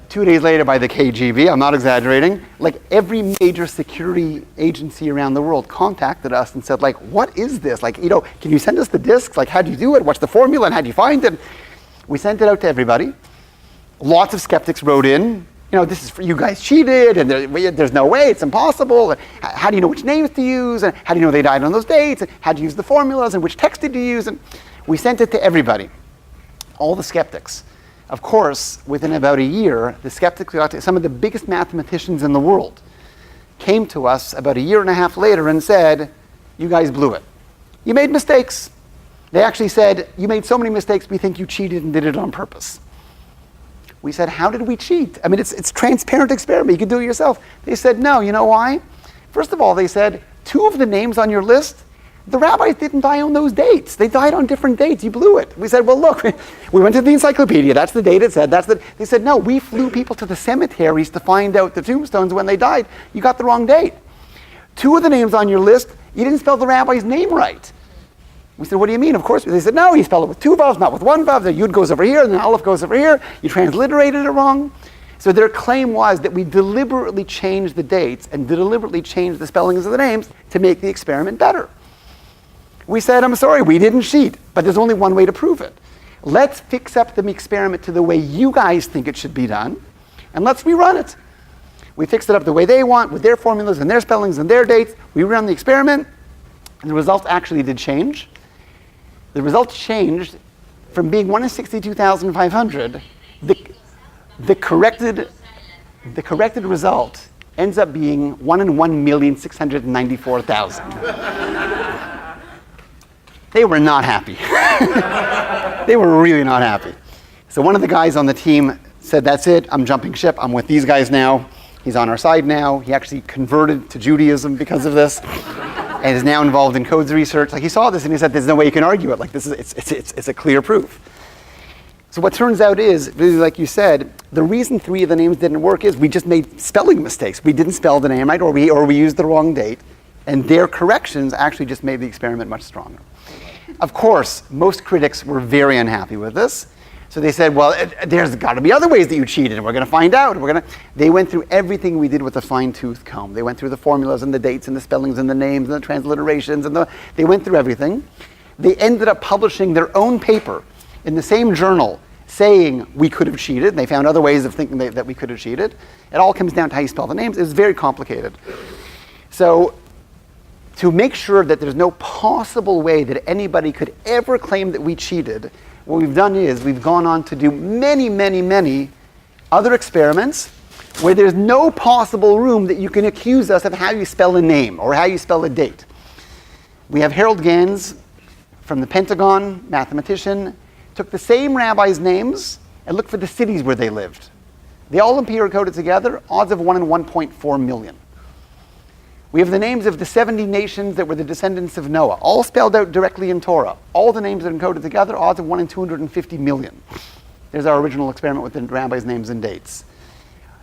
2 days later by the KGB, I'm not exaggerating. Like every major security agency around the world contacted us and said, like, what is this? Like, can you send us the discs? Like, how do you do it? What's the formula and how do you find it? We sent it out to everybody. Lots of skeptics wrote in, this is for you guys cheated and there's no way, it's impossible. And how do you know which names to use? And how do you know they died on those dates? And how do you use the formulas? And which text did you use? And we sent it to everybody, all the skeptics. Of course, within about a year, the skeptics, some of the biggest mathematicians in the world, came to us about a year and a half later and said, you guys blew it. You made mistakes. They actually said, you made so many mistakes, we think you cheated and did it on purpose. We said, how did we cheat? I mean, it's transparent experiment. You can do it yourself. They said, no, you know why? First of all, they said, 2 of the names on your list, the rabbis didn't die on those dates. They died on different dates. You blew it. We said, well, look, we went to the encyclopedia. That's the date it said. They said, no, we flew people to the cemeteries to find out the tombstones when they died. You got the wrong date. 2 of the names on your list, you didn't spell the rabbi's name right. We said, what do you mean? Of course. They said, no, you spelled it with 2 vowels, not with 1 vowel. The yud goes over here, and the aleph goes over here. You transliterated it wrong. So their claim was that we deliberately changed the dates and deliberately changed the spellings of the names to make the experiment better. We said, I'm sorry, we didn't cheat, but there's only one way to prove it. Let's fix up the experiment to the way you guys think it should be done, and let's rerun it. We fixed it up the way they want, with their formulas and their spellings and their dates. We ran the experiment, and the results actually did change. The results changed from being 1 in 62,500. The corrected result ends up being 1 in 1,694,000. They were not happy. They were really not happy. So one of the guys on the team said, that's it, I'm jumping ship, I'm with these guys now. He's on our side now. He actually converted to Judaism because of this and is now involved in codes research. Like he saw this and he said, there's no way you can argue it. Like it's a clear proof. So what turns out is, really like you said, the reason 3 of the names didn't work is we just made spelling mistakes. We didn't spell the name right, or we used the wrong date. And their corrections actually just made the experiment much stronger. Of course, most critics were very unhappy with this. So they said, well, there's got to be other ways that you cheated, and we're going to find out. They went through everything we did with a fine-tooth comb. They went through the formulas and the dates and the spellings and the names and the transliterations, they went through everything. They ended up publishing their own paper in the same journal saying we could have cheated. They found other ways of thinking that we could have cheated. It all comes down to how you spell the names. It's very complicated. So to make sure that there's no possible way that anybody could ever claim that we cheated, what we've done is we've gone on to do many, many, many other experiments where there's no possible room that you can accuse us of how you spell a name or how you spell a date. We have Harold Gans from the Pentagon, mathematician, took the same rabbis' names and look for the cities where they lived. They all appear coded together, odds of 1 in 1.4 million. We have the names of the 70 nations that were the descendants of Noah, all spelled out directly in Torah. All the names that are encoded together, odds of 1 in 250 million. There's our original experiment with the rabbis' names and dates.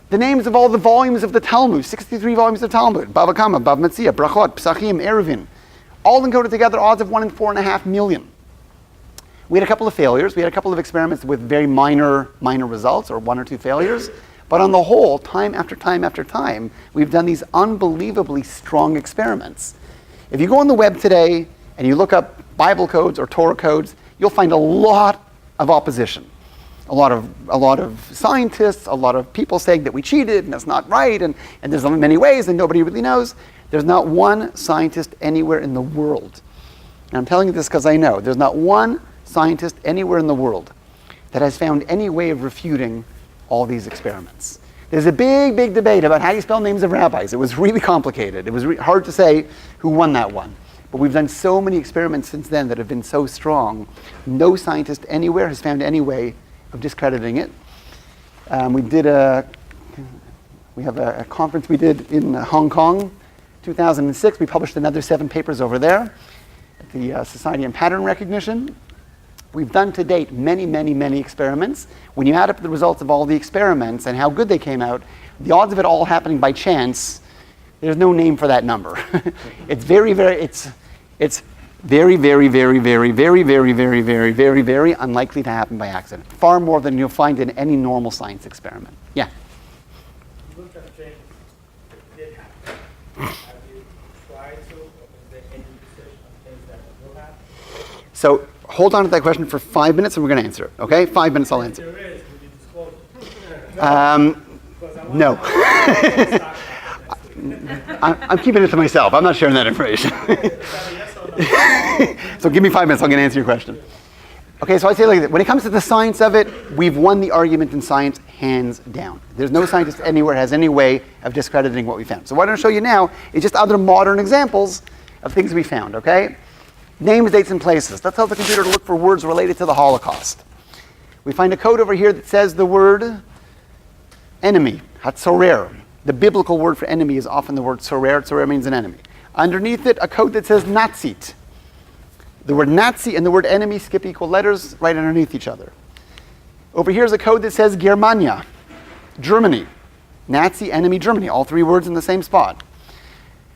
The names of all the volumes of the Talmud, 63 volumes of Talmud, Bava Kama, Bava Metzia, Brachot, Psachim, Eruvin, all encoded together, odds of 1 in 4.5 million. We had a couple of failures. We had a couple of experiments with very minor results, or 1 or 2 failures. But on the whole, time after time after time, we've done these unbelievably strong experiments. If you go on the web today and you look up Bible codes or Torah codes, you'll find a lot of opposition. A lot of scientists, a lot of people saying that we cheated and that's not right, and there's many ways and nobody really knows. There's not one scientist anywhere in the world, and I'm telling you this because I know, there's not one scientist anywhere in the world that has found any way of refuting all these experiments. There's a big, big debate about how you spell names of rabbis. It was really complicated. It was hard to say who won that one. But we've done so many experiments since then that have been so strong. No scientist anywhere has found any way of discrediting it. We have a conference we did in Hong Kong, 2006. We published another 7 papers over there at the Society on Pattern Recognition. We've done to date many, many, many experiments. When you add up the results of all the experiments and how good they came out, the odds of it all happening by chance, there's no name for that number. It's very, very, very, very, very, very, very, very, very, very, very, very unlikely to happen by accident. Far more than you'll find in any normal science experiment. Yeah? You looked at changes that did happen. Have you tried to, or is there any research on things that will happen? So hold on to that question for 5 minutes and we're going to answer it. Okay? 5 minutes I'll answer. If there is, would you disclose it? Because I want No. to talk I'm keeping it to myself. I'm not sharing that information. yes or no? So give me 5 minutes, I'm going to answer your question. Okay, so I say like this. When it comes to the science of it, we've won the argument in science hands down. There's no scientist anywhere has any way of discrediting what we found. So what I'm going to show you now is just other modern examples of things we found, okay? Names, dates, and places. Let's tell the computer to look for words related to the Holocaust. We find a code over here that says the word enemy, hatzorer. The biblical word for enemy is often the word tzorer. Tzorer means an enemy. Underneath it, a code that says Nazit. The word Nazi and the word enemy skip equal letters right underneath each other. Over here is a code that says Germania, Germany. Nazi, enemy, Germany. All 3 words in the same spot.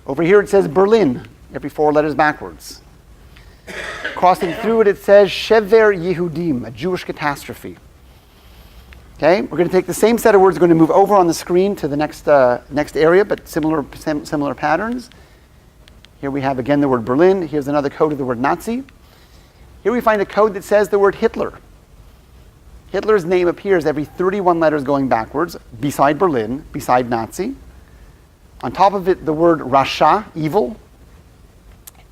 Over here it says Berlin, every 4 letters backwards. Crossing through it, it says Shever Yehudim, a Jewish catastrophe. Okay, we're going to take the same set of words, we're going to move over on the screen to the next area, but similar patterns. Here we have again the word Berlin. Here's another code of the word Nazi. Here we find a code that says the word Hitler. Hitler's name appears every 31 letters going backwards, beside Berlin, beside Nazi. On top of it, the word Rasha, evil.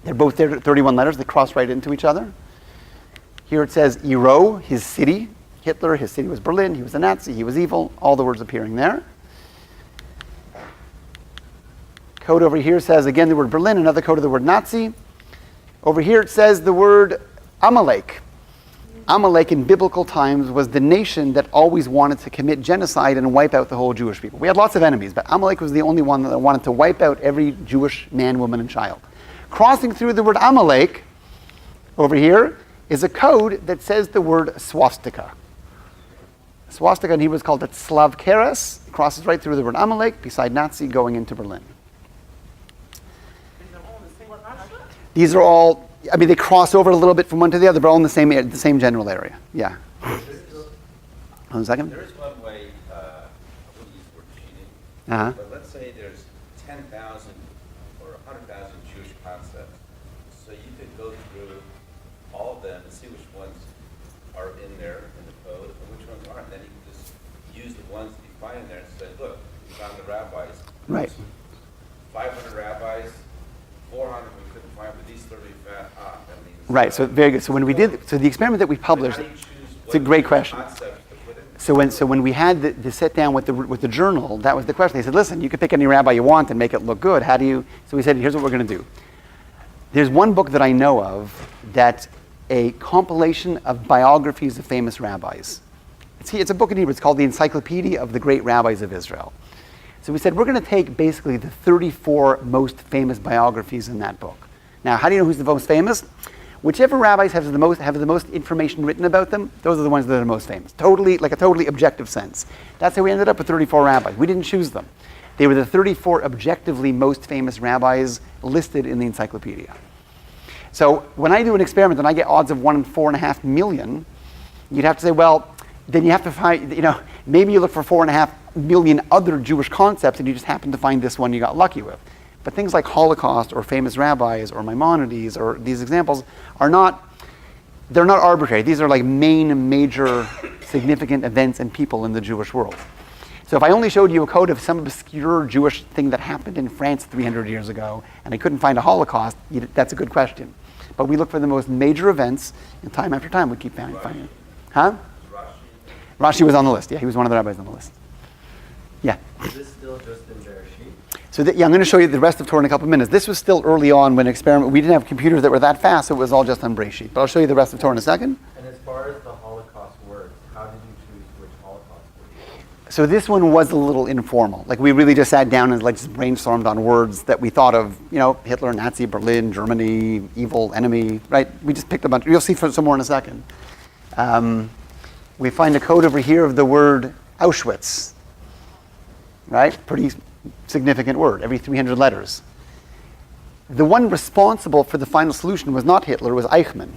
They're both there, 31 letters, they cross right into each other. Here it says Iro, his city. Hitler, his city was Berlin, he was a Nazi, he was evil, all the words appearing there. Code over here says again the word Berlin, another code of the word Nazi. Over here it says the word Amalek. Amalek in biblical times was the nation that always wanted to commit genocide and wipe out the whole Jewish people. We had lots of enemies, but Amalek was the only one that wanted to wipe out every Jewish man, woman, and child. Crossing through the word Amalek over here is a code that says the word swastika. Swastika in Hebrew is called a Slav Keres. It crosses right through the word Amalek, beside Nazi, going into Berlin. These are all, I mean, they cross over a little bit from one to the other, but all in the same general area. Yeah. Hold on a second. There is one way, I wouldn't use the word cheating, Uh-huh. but let's say there's 10,000 or 100,000 Jewish concepts. So you could go through all of them and see which ones are in there in the code and which ones aren't. Then you can just use the ones that you find in there and say, look, we found the rabbis. Right. 500 rabbis, 400 we couldn't find, but these 30 found, that means. Right, so very good. So when we did, so the experiment that we published, How do you choose it's a what great question. concepts to put in? So when we had the sit down with the journal, that was the question. They said, listen, you can pick any rabbi you want and make it look good. How do you? So we said, here's what we're going to do. There's one book that I know of that's a compilation of biographies of famous rabbis. It's a book in Hebrew. It's called the Encyclopedia of the Great Rabbis of Israel. So we said we're going to take basically the 34 most famous biographies in that book. Now, how do you know who's the most famous? Whichever rabbis have the most information written about them, those are the ones that are the most famous. Totally, like a totally objective sense. That's how we ended up with 34 rabbis. We didn't choose them. They were the 34 objectively most famous rabbis listed in the encyclopedia. So when I do an experiment and I get odds of 1 in 4.5 million, you'd have to say, well, then you have to find, maybe you look for 4.5 million other Jewish concepts and you just happen to find this one you got lucky with. But things like Holocaust or famous rabbis or Maimonides or these examples they're not arbitrary. These are like major significant events and people in the Jewish world. So if I only showed you a code of some obscure Jewish thing that happened in France 300 years ago and I couldn't find a Holocaust, that's a good question. But we look for the most major events and time after time we keep finding it. Huh? Rashi was on the list. Yeah, he was one of the rabbis on the list. Yeah. Is this still just in Bereshit? So I'm going to show you the rest of Torah in a couple of minutes. This was still early on when we didn't have computers that were that fast, so it was all just on Bereshit. But I'll show you the rest of Torah in a second. And as far as the Holocaust words, how did you choose which Holocaust words? So this one was a little informal. Like we really just sat down and just brainstormed on words that we thought of, Hitler, Nazi, Berlin, Germany, evil, enemy, right? We just picked a bunch. You'll see some more in a second. We find a code over here of the word Auschwitz, right? Pretty significant word, every 300 letters. The one responsible for the final solution was not Hitler, it was Eichmann.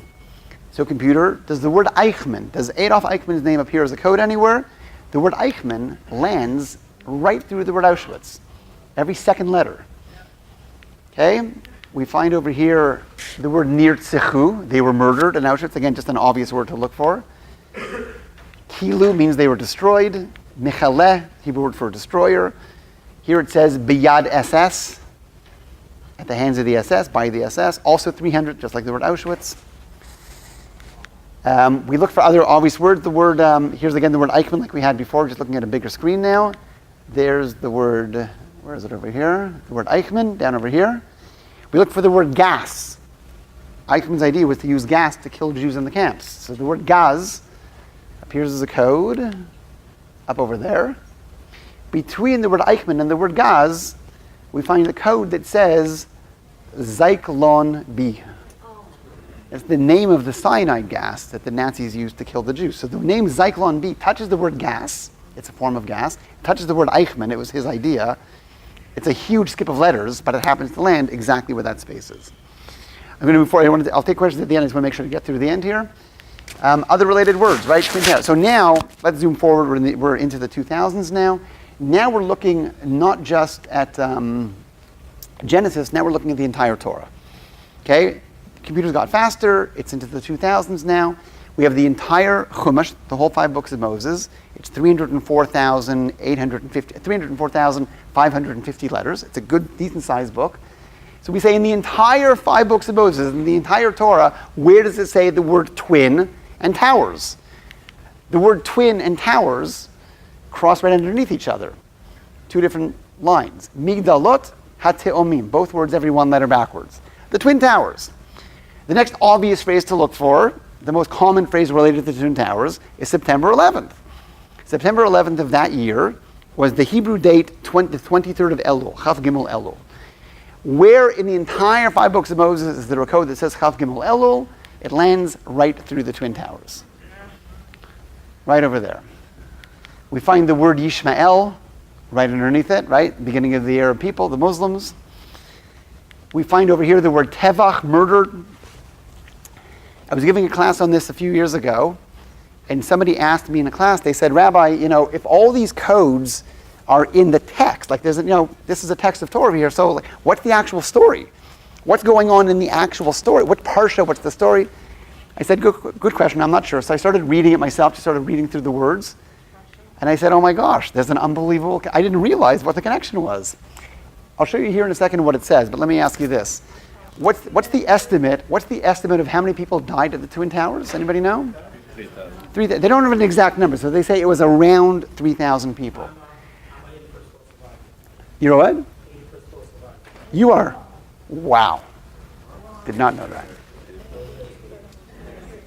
So computer, does the word Eichmann, does Adolf Eichmann's name appear as a code anywhere? The word Eichmann lands right through the word Auschwitz, every second letter. Okay, we find over here the word Nirtzichu, they were murdered in Auschwitz, again just an obvious word to look for. Kilu means they were destroyed. Michaleh, Hebrew word for destroyer. Here it says Biyad SS, at the hands of the SS, by the SS. Also 300, just like the word Auschwitz. We look for other obvious words. The word, here's again the word Eichmann like we had before, just looking at a bigger screen now. There's the word, where is it over here? The word Eichmann, down over here. We look for the word gas. Eichmann's idea was to use gas to kill Jews in the camps. So the word gaz appears as a code up over there. Between the word Eichmann and the word gaz, we find a code that says Zyklon B. It's the name of the cyanide gas that the Nazis used to kill the Jews. So the name Zyklon B touches the word gas. It's a form of gas. It touches the word Eichmann. It was his idea. It's a huge skip of letters, but it happens to land exactly where that space is. I'm going to move forward. I'll take questions at the end. I just want to make sure to get through the end here. Other related words, right? So now, let's zoom forward. We're into the 2000s now. Now we're looking not just at Genesis, now we're looking at the entire Torah. Okay? Computers got faster. It's into the 2000s now. We have the entire Chumash, the whole 5 books of Moses. It's 304,550 letters. It's a good, decent-sized book. So we say in the entire 5 books of Moses, in the entire Torah, where does it say the word twin and towers? The word twin and towers cross right underneath each other. 2 different lines. Migdalot, hateomim. Both words, every one letter backwards. The twin towers. The next obvious phrase to look for, the most common phrase related to the twin towers, is September 11th. September 11th of that year was the Hebrew date, the 23rd of Elul, Chaf Gimel Elul. Where in the entire 5 books of Moses is there a code that says Chaf Gimel Elul? It lands right through the twin towers. Right over there. We find the word Yishmael right underneath it, right? Beginning of the Arab people, the Muslims. We find over here the word Tevach, murdered. I was giving a class on this a few years ago, and somebody asked me in a class, they said, Rabbi, if all these codes are in the text, like there's this is a text of Torah here, so what's the actual story? What's going on in the actual story? What parsha, what's the story? I said, good question, I'm not sure. So I started reading it myself, just started reading through the words. And I said, oh my gosh, there's an unbelievable, I didn't realize what the connection was. I'll show you here in a second what it says, but let me ask you this. What's the estimate of how many people died at the Twin Towers? Anybody know? 3,000. They don't have an exact number, so they say it was around 3,000 people. You're what? You are? Wow. Did not know that.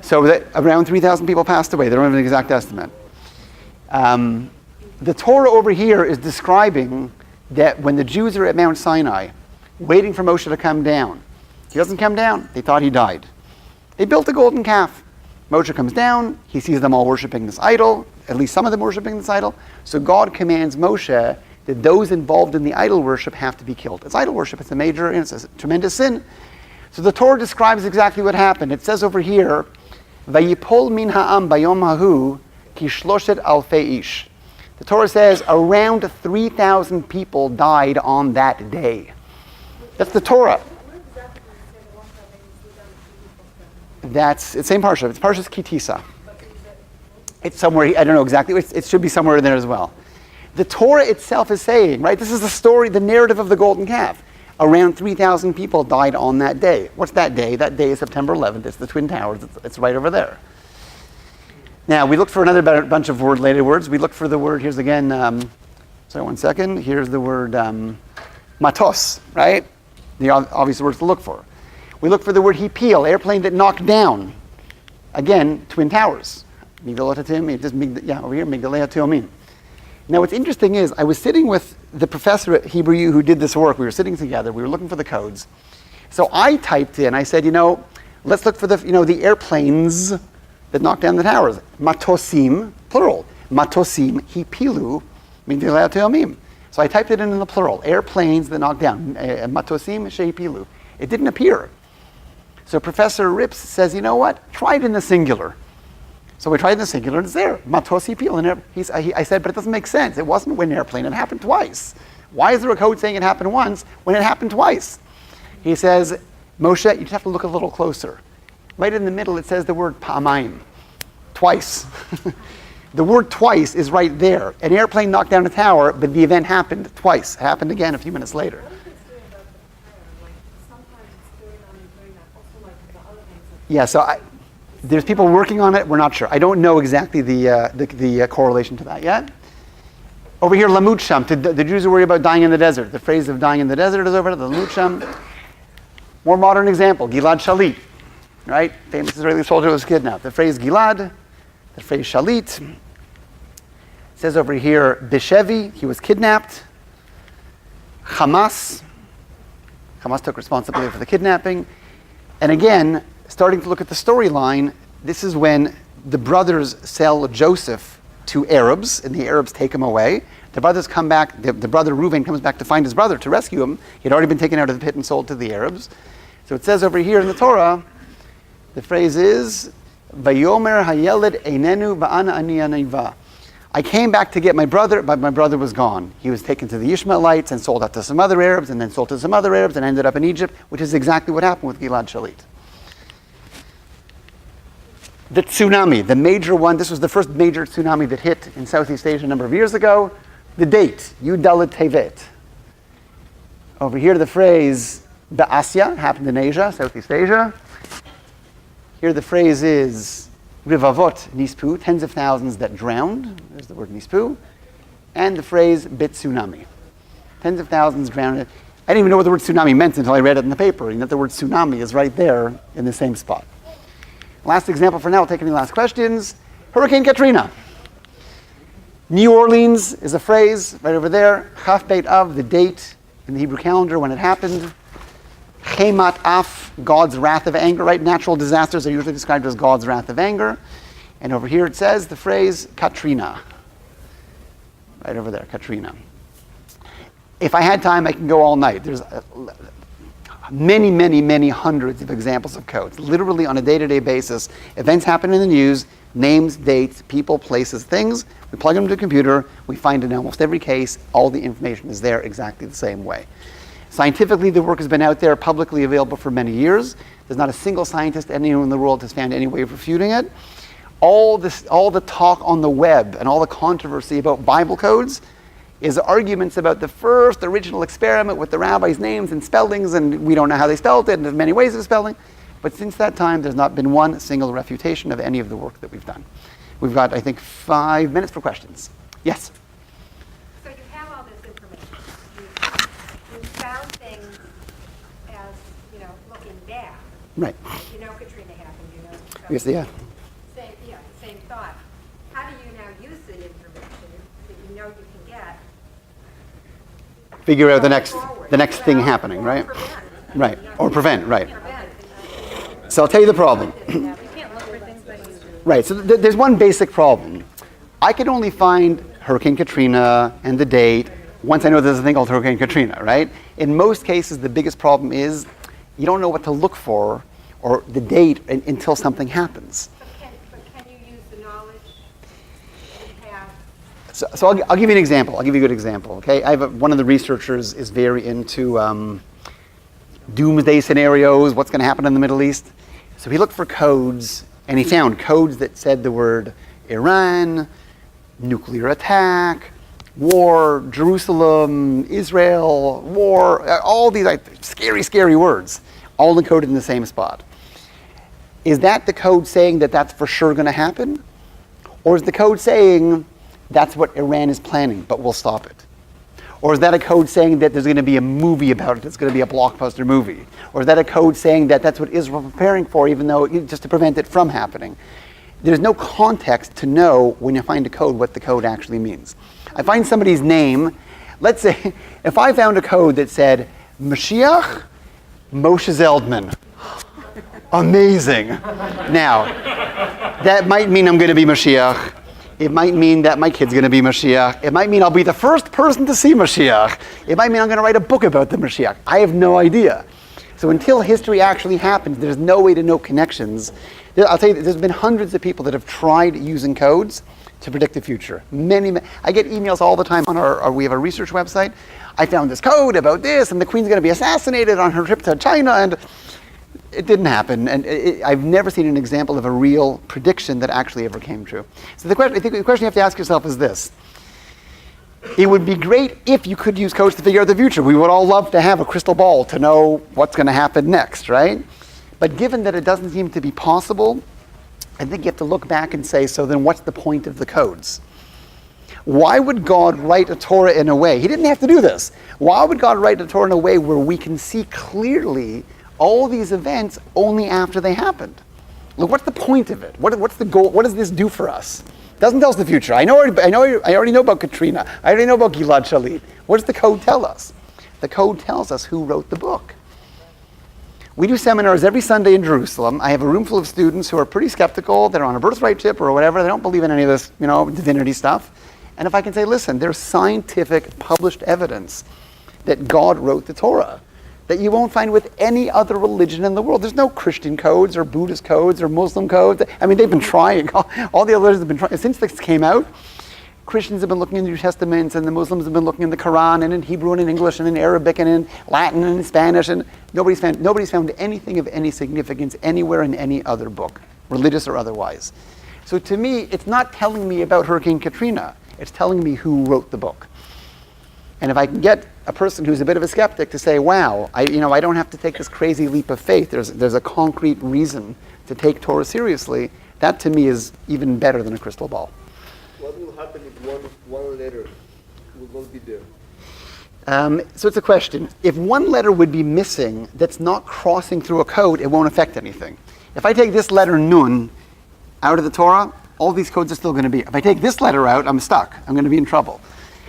So around 3,000 people passed away. They don't have an exact estimate. The Torah over here is describing that when the Jews are at Mount Sinai, waiting for Moshe to come down, he doesn't come down. They thought he died. They built a golden calf. Moshe comes down. He sees them all worshiping this idol, at least some of them worshiping this idol. So God commands Moshe that those involved in the idol worship have to be killed. It's idol worship. It's a tremendous sin. So the Torah describes exactly what happened. It says over here, "Vayipol min ha'am bayom hahu ki shloshet alfei ish." The Torah says around 3,000 people died on that day. That's the Torah. It's the same parsha. It's Parshas Kitisa. It's somewhere, I don't know exactly. It should be somewhere in there as well. The Torah itself is saying, right, this is the story, the narrative of the golden calf. Around 3,000 people died on that day. What's that day? That day is September 11th. It's the Twin Towers. It's right over there. Now, we looked for another bunch of related words. We looked for the word, here's again, sorry, one second. Here's the word matos, right? The obvious words to look for. We look for the word hipil, airplane that knocked down. Again, Twin Towers. Over here, Migdalei HaTeomim. Now, what's interesting is, I was sitting with the professor at Hebrew U who did this work. We were sitting together. We were looking for the codes. So I typed in, I said, let's look for the airplanes that knocked down the towers. Matosim, plural. Matosim, hipilu, Migdalei HaTeomim. So I typed it in the plural. Airplanes that knocked down. Matosim, shehipilu. It didn't appear. So Professor Rips says, you know what? Try it in the singular. So we tried in the singular, and it's there. Matos hipil. I said, but it doesn't make sense. It wasn't an airplane. It happened twice. Why is there a code saying it happened once when it happened twice? He says, Moshe, you just have to look a little closer. Right in the middle, it says the word pa'amayim. Twice. The word twice is right there. An airplane knocked down a tower, but the event happened twice. It happened again a few minutes later. What if it's doing about the prayer? Like, sometimes it's doing on and doing that. Also, like the other things. Yeah, so there's people working on it. We're not sure. I don't know exactly the correlation to that yet. Over here, lamut sham. The Jews are worried about dying in the desert. The phrase of dying in the desert is over there, the lamut sham. More modern example, Gilad Shalit. Right? Famous Israeli soldier was kidnapped. The phrase Gilad, the phrase Shalit. It says over here, Bishevi, he was kidnapped. Hamas took responsibility for the kidnapping. And again, starting to look at the storyline, this is when the brothers sell Joseph to Arabs, and the Arabs take him away. The brothers come back, the brother Reuven comes back to find his brother, to rescue him. He had already been taken out of the pit and sold to the Arabs. So it says over here in the Torah, the phrase is, Vayomer hayeled einenu va'ana ani aniva. I came back to get my brother, but my brother was gone. He was taken to the Ishmaelites and sold out to some other Arabs, and then sold to some other Arabs, and ended up in Egypt, which is exactly what happened with Gilad Shalit. The tsunami, the major one, this was the first major tsunami that hit in Southeast Asia a number of years ago. The date, Yud Dalet Tevet. Over here the phrase, Ba'asya, happened in Asia, Southeast Asia. Here the phrase is, Rivavot Nispu, tens of thousands that drowned. There's the word Nispu. And the phrase, Bit Tsunami. Tens of thousands drowned. I didn't even know what the word tsunami meant until I read it in the paper, and that the word tsunami is right there in the same spot. Last example for now, we'll take any last questions. Hurricane Katrina. New Orleans is a phrase right over there. Chaf Beit Av, the date in the Hebrew calendar when it happened. Chemat Af, God's wrath of anger, right? Natural disasters are usually described as God's wrath of anger. And over here it says the phrase Katrina. Right over there, Katrina. If I had time, I can go all night. There's many, many, many hundreds of examples of codes. Literally on a day-to-day basis, events happen in the news, names, dates, people, places, things. We plug them into the computer. We find in almost every case, all the information is there exactly the same way. Scientifically, the work has been out there, publicly available for many years. There's not a single scientist anywhere in the world has found any way of refuting it. All the talk on the web and all the controversy about Bible codes is arguments about the first original experiment with the rabbis' names and spellings, and we don't know how they spelled it, and there's many ways of spelling. But since that time, there's not been one single refutation of any of the work that we've done. We've got, I think, 5 minutes for questions. Yes? So you have all this information. You found things as, looking back. Right. Katrina happened, Yes, yeah. Same thought. How do you now use the information? you know you can get. Figure out the going next forward. thing Well, happening, or right? prevent. Right. Or prevent, right. Prevent. So I'll tell you the problem. You can't look for things by you. Right, so there's one basic problem. I could only find Hurricane Katrina and the date once I know there's a thing called Hurricane Katrina, right? In most cases, the biggest problem is you don't know what to look for or the date until something happens. But can you use the knowledge you have? So I'll give you an example. I'll give you a good example, okay? One of the researchers is very into doomsday scenarios, what's going to happen in the Middle East. So he looked for codes, and he found codes that said the word Iran, nuclear attack, war, Jerusalem, Israel, war, all these scary, scary words, all encoded in the same spot. Is that the code saying that that's for sure going to happen? Or is the code saying that's what Iran is planning, but we'll stop it? Or is that a code saying that there's going to be a movie about it, it's going to be a blockbuster movie? Or is that a code saying that that's what Israel is preparing for, even though just to prevent it from happening? There's no context to know when you find a code what the code actually means. I find somebody's name, let's say, if I found a code that said, Mashiach, Moshe Zeldman. Amazing. Now, that might mean I'm going to be Mashiach. It might mean that my kid's going to be Mashiach. It might mean I'll be the first person to see Mashiach. It might mean I'm going to write a book about the Mashiach. I have no idea. So until history actually happens, there's no way to know connections. I'll tell you, there's been hundreds of people that have tried using codes to predict the future. Many. I get emails all the time on we have a research website. I found this code about this, and the queen's going to be assassinated on her trip to China, and it didn't happen. And I've never seen an example of a real prediction that actually ever came true. So I think the question you have to ask yourself is this. It would be great if you could use codes to figure out the future. We would all love to have a crystal ball to know what's going to happen next, right? But given that it doesn't seem to be possible, I think you have to look back and say, so then what's the point of the codes? Why would God write a Torah in a way? He didn't have to do this. Why would God write a Torah in a way where we can see clearly all these events only after they happened? Look, what's the point of it? What's the goal? What does this do for us? It doesn't tell us the future. I already know about Katrina. I already know about Gilad Shalit. What does the code tell us? The code tells us who wrote the book. We do seminars every Sunday in Jerusalem. I have a room full of students who are pretty skeptical. They're on a birthright tip or whatever. They don't believe in any of this, divinity stuff. And if I can say, listen, there's scientific published evidence that God wrote the Torah that you won't find with any other religion in the world. There's no Christian codes or Buddhist codes or Muslim codes. I mean, they've been trying. All the other religions have been trying. Since this came out, Christians have been looking in the New Testaments, and the Muslims have been looking in the Quran, and in Hebrew, and in English, and in Arabic, and in Latin, and in Spanish, and nobody's found anything of any significance anywhere in any other book, religious or otherwise. So to me, it's not telling me about Hurricane Katrina. It's telling me who wrote the book. And if I can get a person who's a bit of a skeptic to say, wow, I don't have to take this crazy leap of faith. There's a concrete reason to take Torah seriously. That to me is even better than a crystal ball. What will happen if one letter will not be there? So it's a question. If one letter would be missing that's not crossing through a code, it won't affect anything. If I take this letter Nun out of the Torah, all these codes are still going to be. If I take this letter out, I'm stuck. I'm going to be in trouble.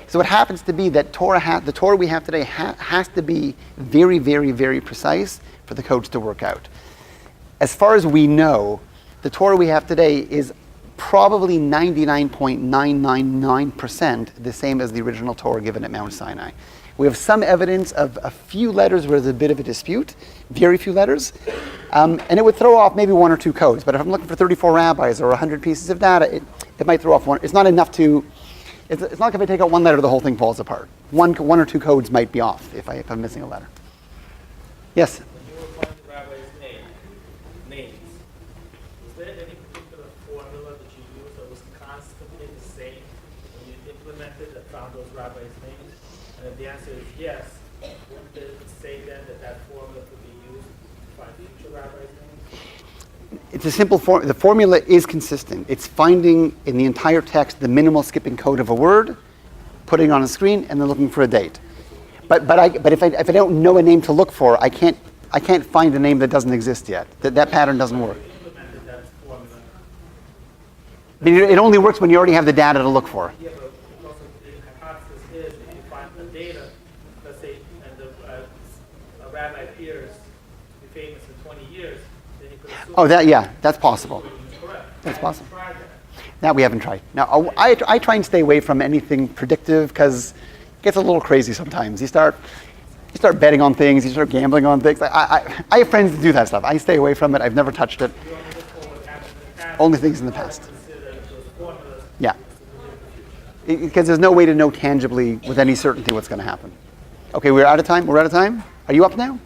So it happens to be that the Torah we have today has to be very, very, very precise for the codes to work out. As far as we know, the Torah we have today is probably 99.999% the same as the original Torah given at Mount Sinai. We have some evidence of a few letters where there's a bit of a dispute, very few letters, and it would throw off maybe one or two codes. But if I'm looking for 34 rabbis or 100 pieces of data, it might throw off one. It's not enough to. It's not like if I take out one letter, the whole thing falls apart. One or two codes might be off if I'm missing a letter. Yes. When you were applying the rabbi's names, was there any particular formula that you used that was constantly the same when you implemented and found those rabbis' names? And if the answer is yes, wouldn't it say then that formula could be used to find future rabbis' names? It's a simple form. The formula is consistent. It's finding in the entire text the minimal skipping code of a word, putting it on a screen, and then looking for a date. But if I don't know a name to look for, I can't find a name that doesn't exist yet. That pattern doesn't work. Implemented that formula. I mean, it only works when you already have the data to look for. Yeah, but also famous for 20 years, then you could assume. Oh, that's possible. It's correct. That's possible. Try that. That we haven't tried. Now, I try and stay away from anything predictive because it gets a little crazy sometimes. You start betting on things, you start gambling on things. I have friends that do that stuff. I stay away from it. I've never touched it. You only look for what happened in the past. Only things in the past. Consider those formulas. Yeah. Because there's no way to know tangibly with any certainty what's going to happen. Okay, we're out of time. We're out of time. Are you up now?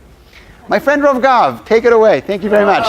My friend Rav Gav, take it away. Thank you very much.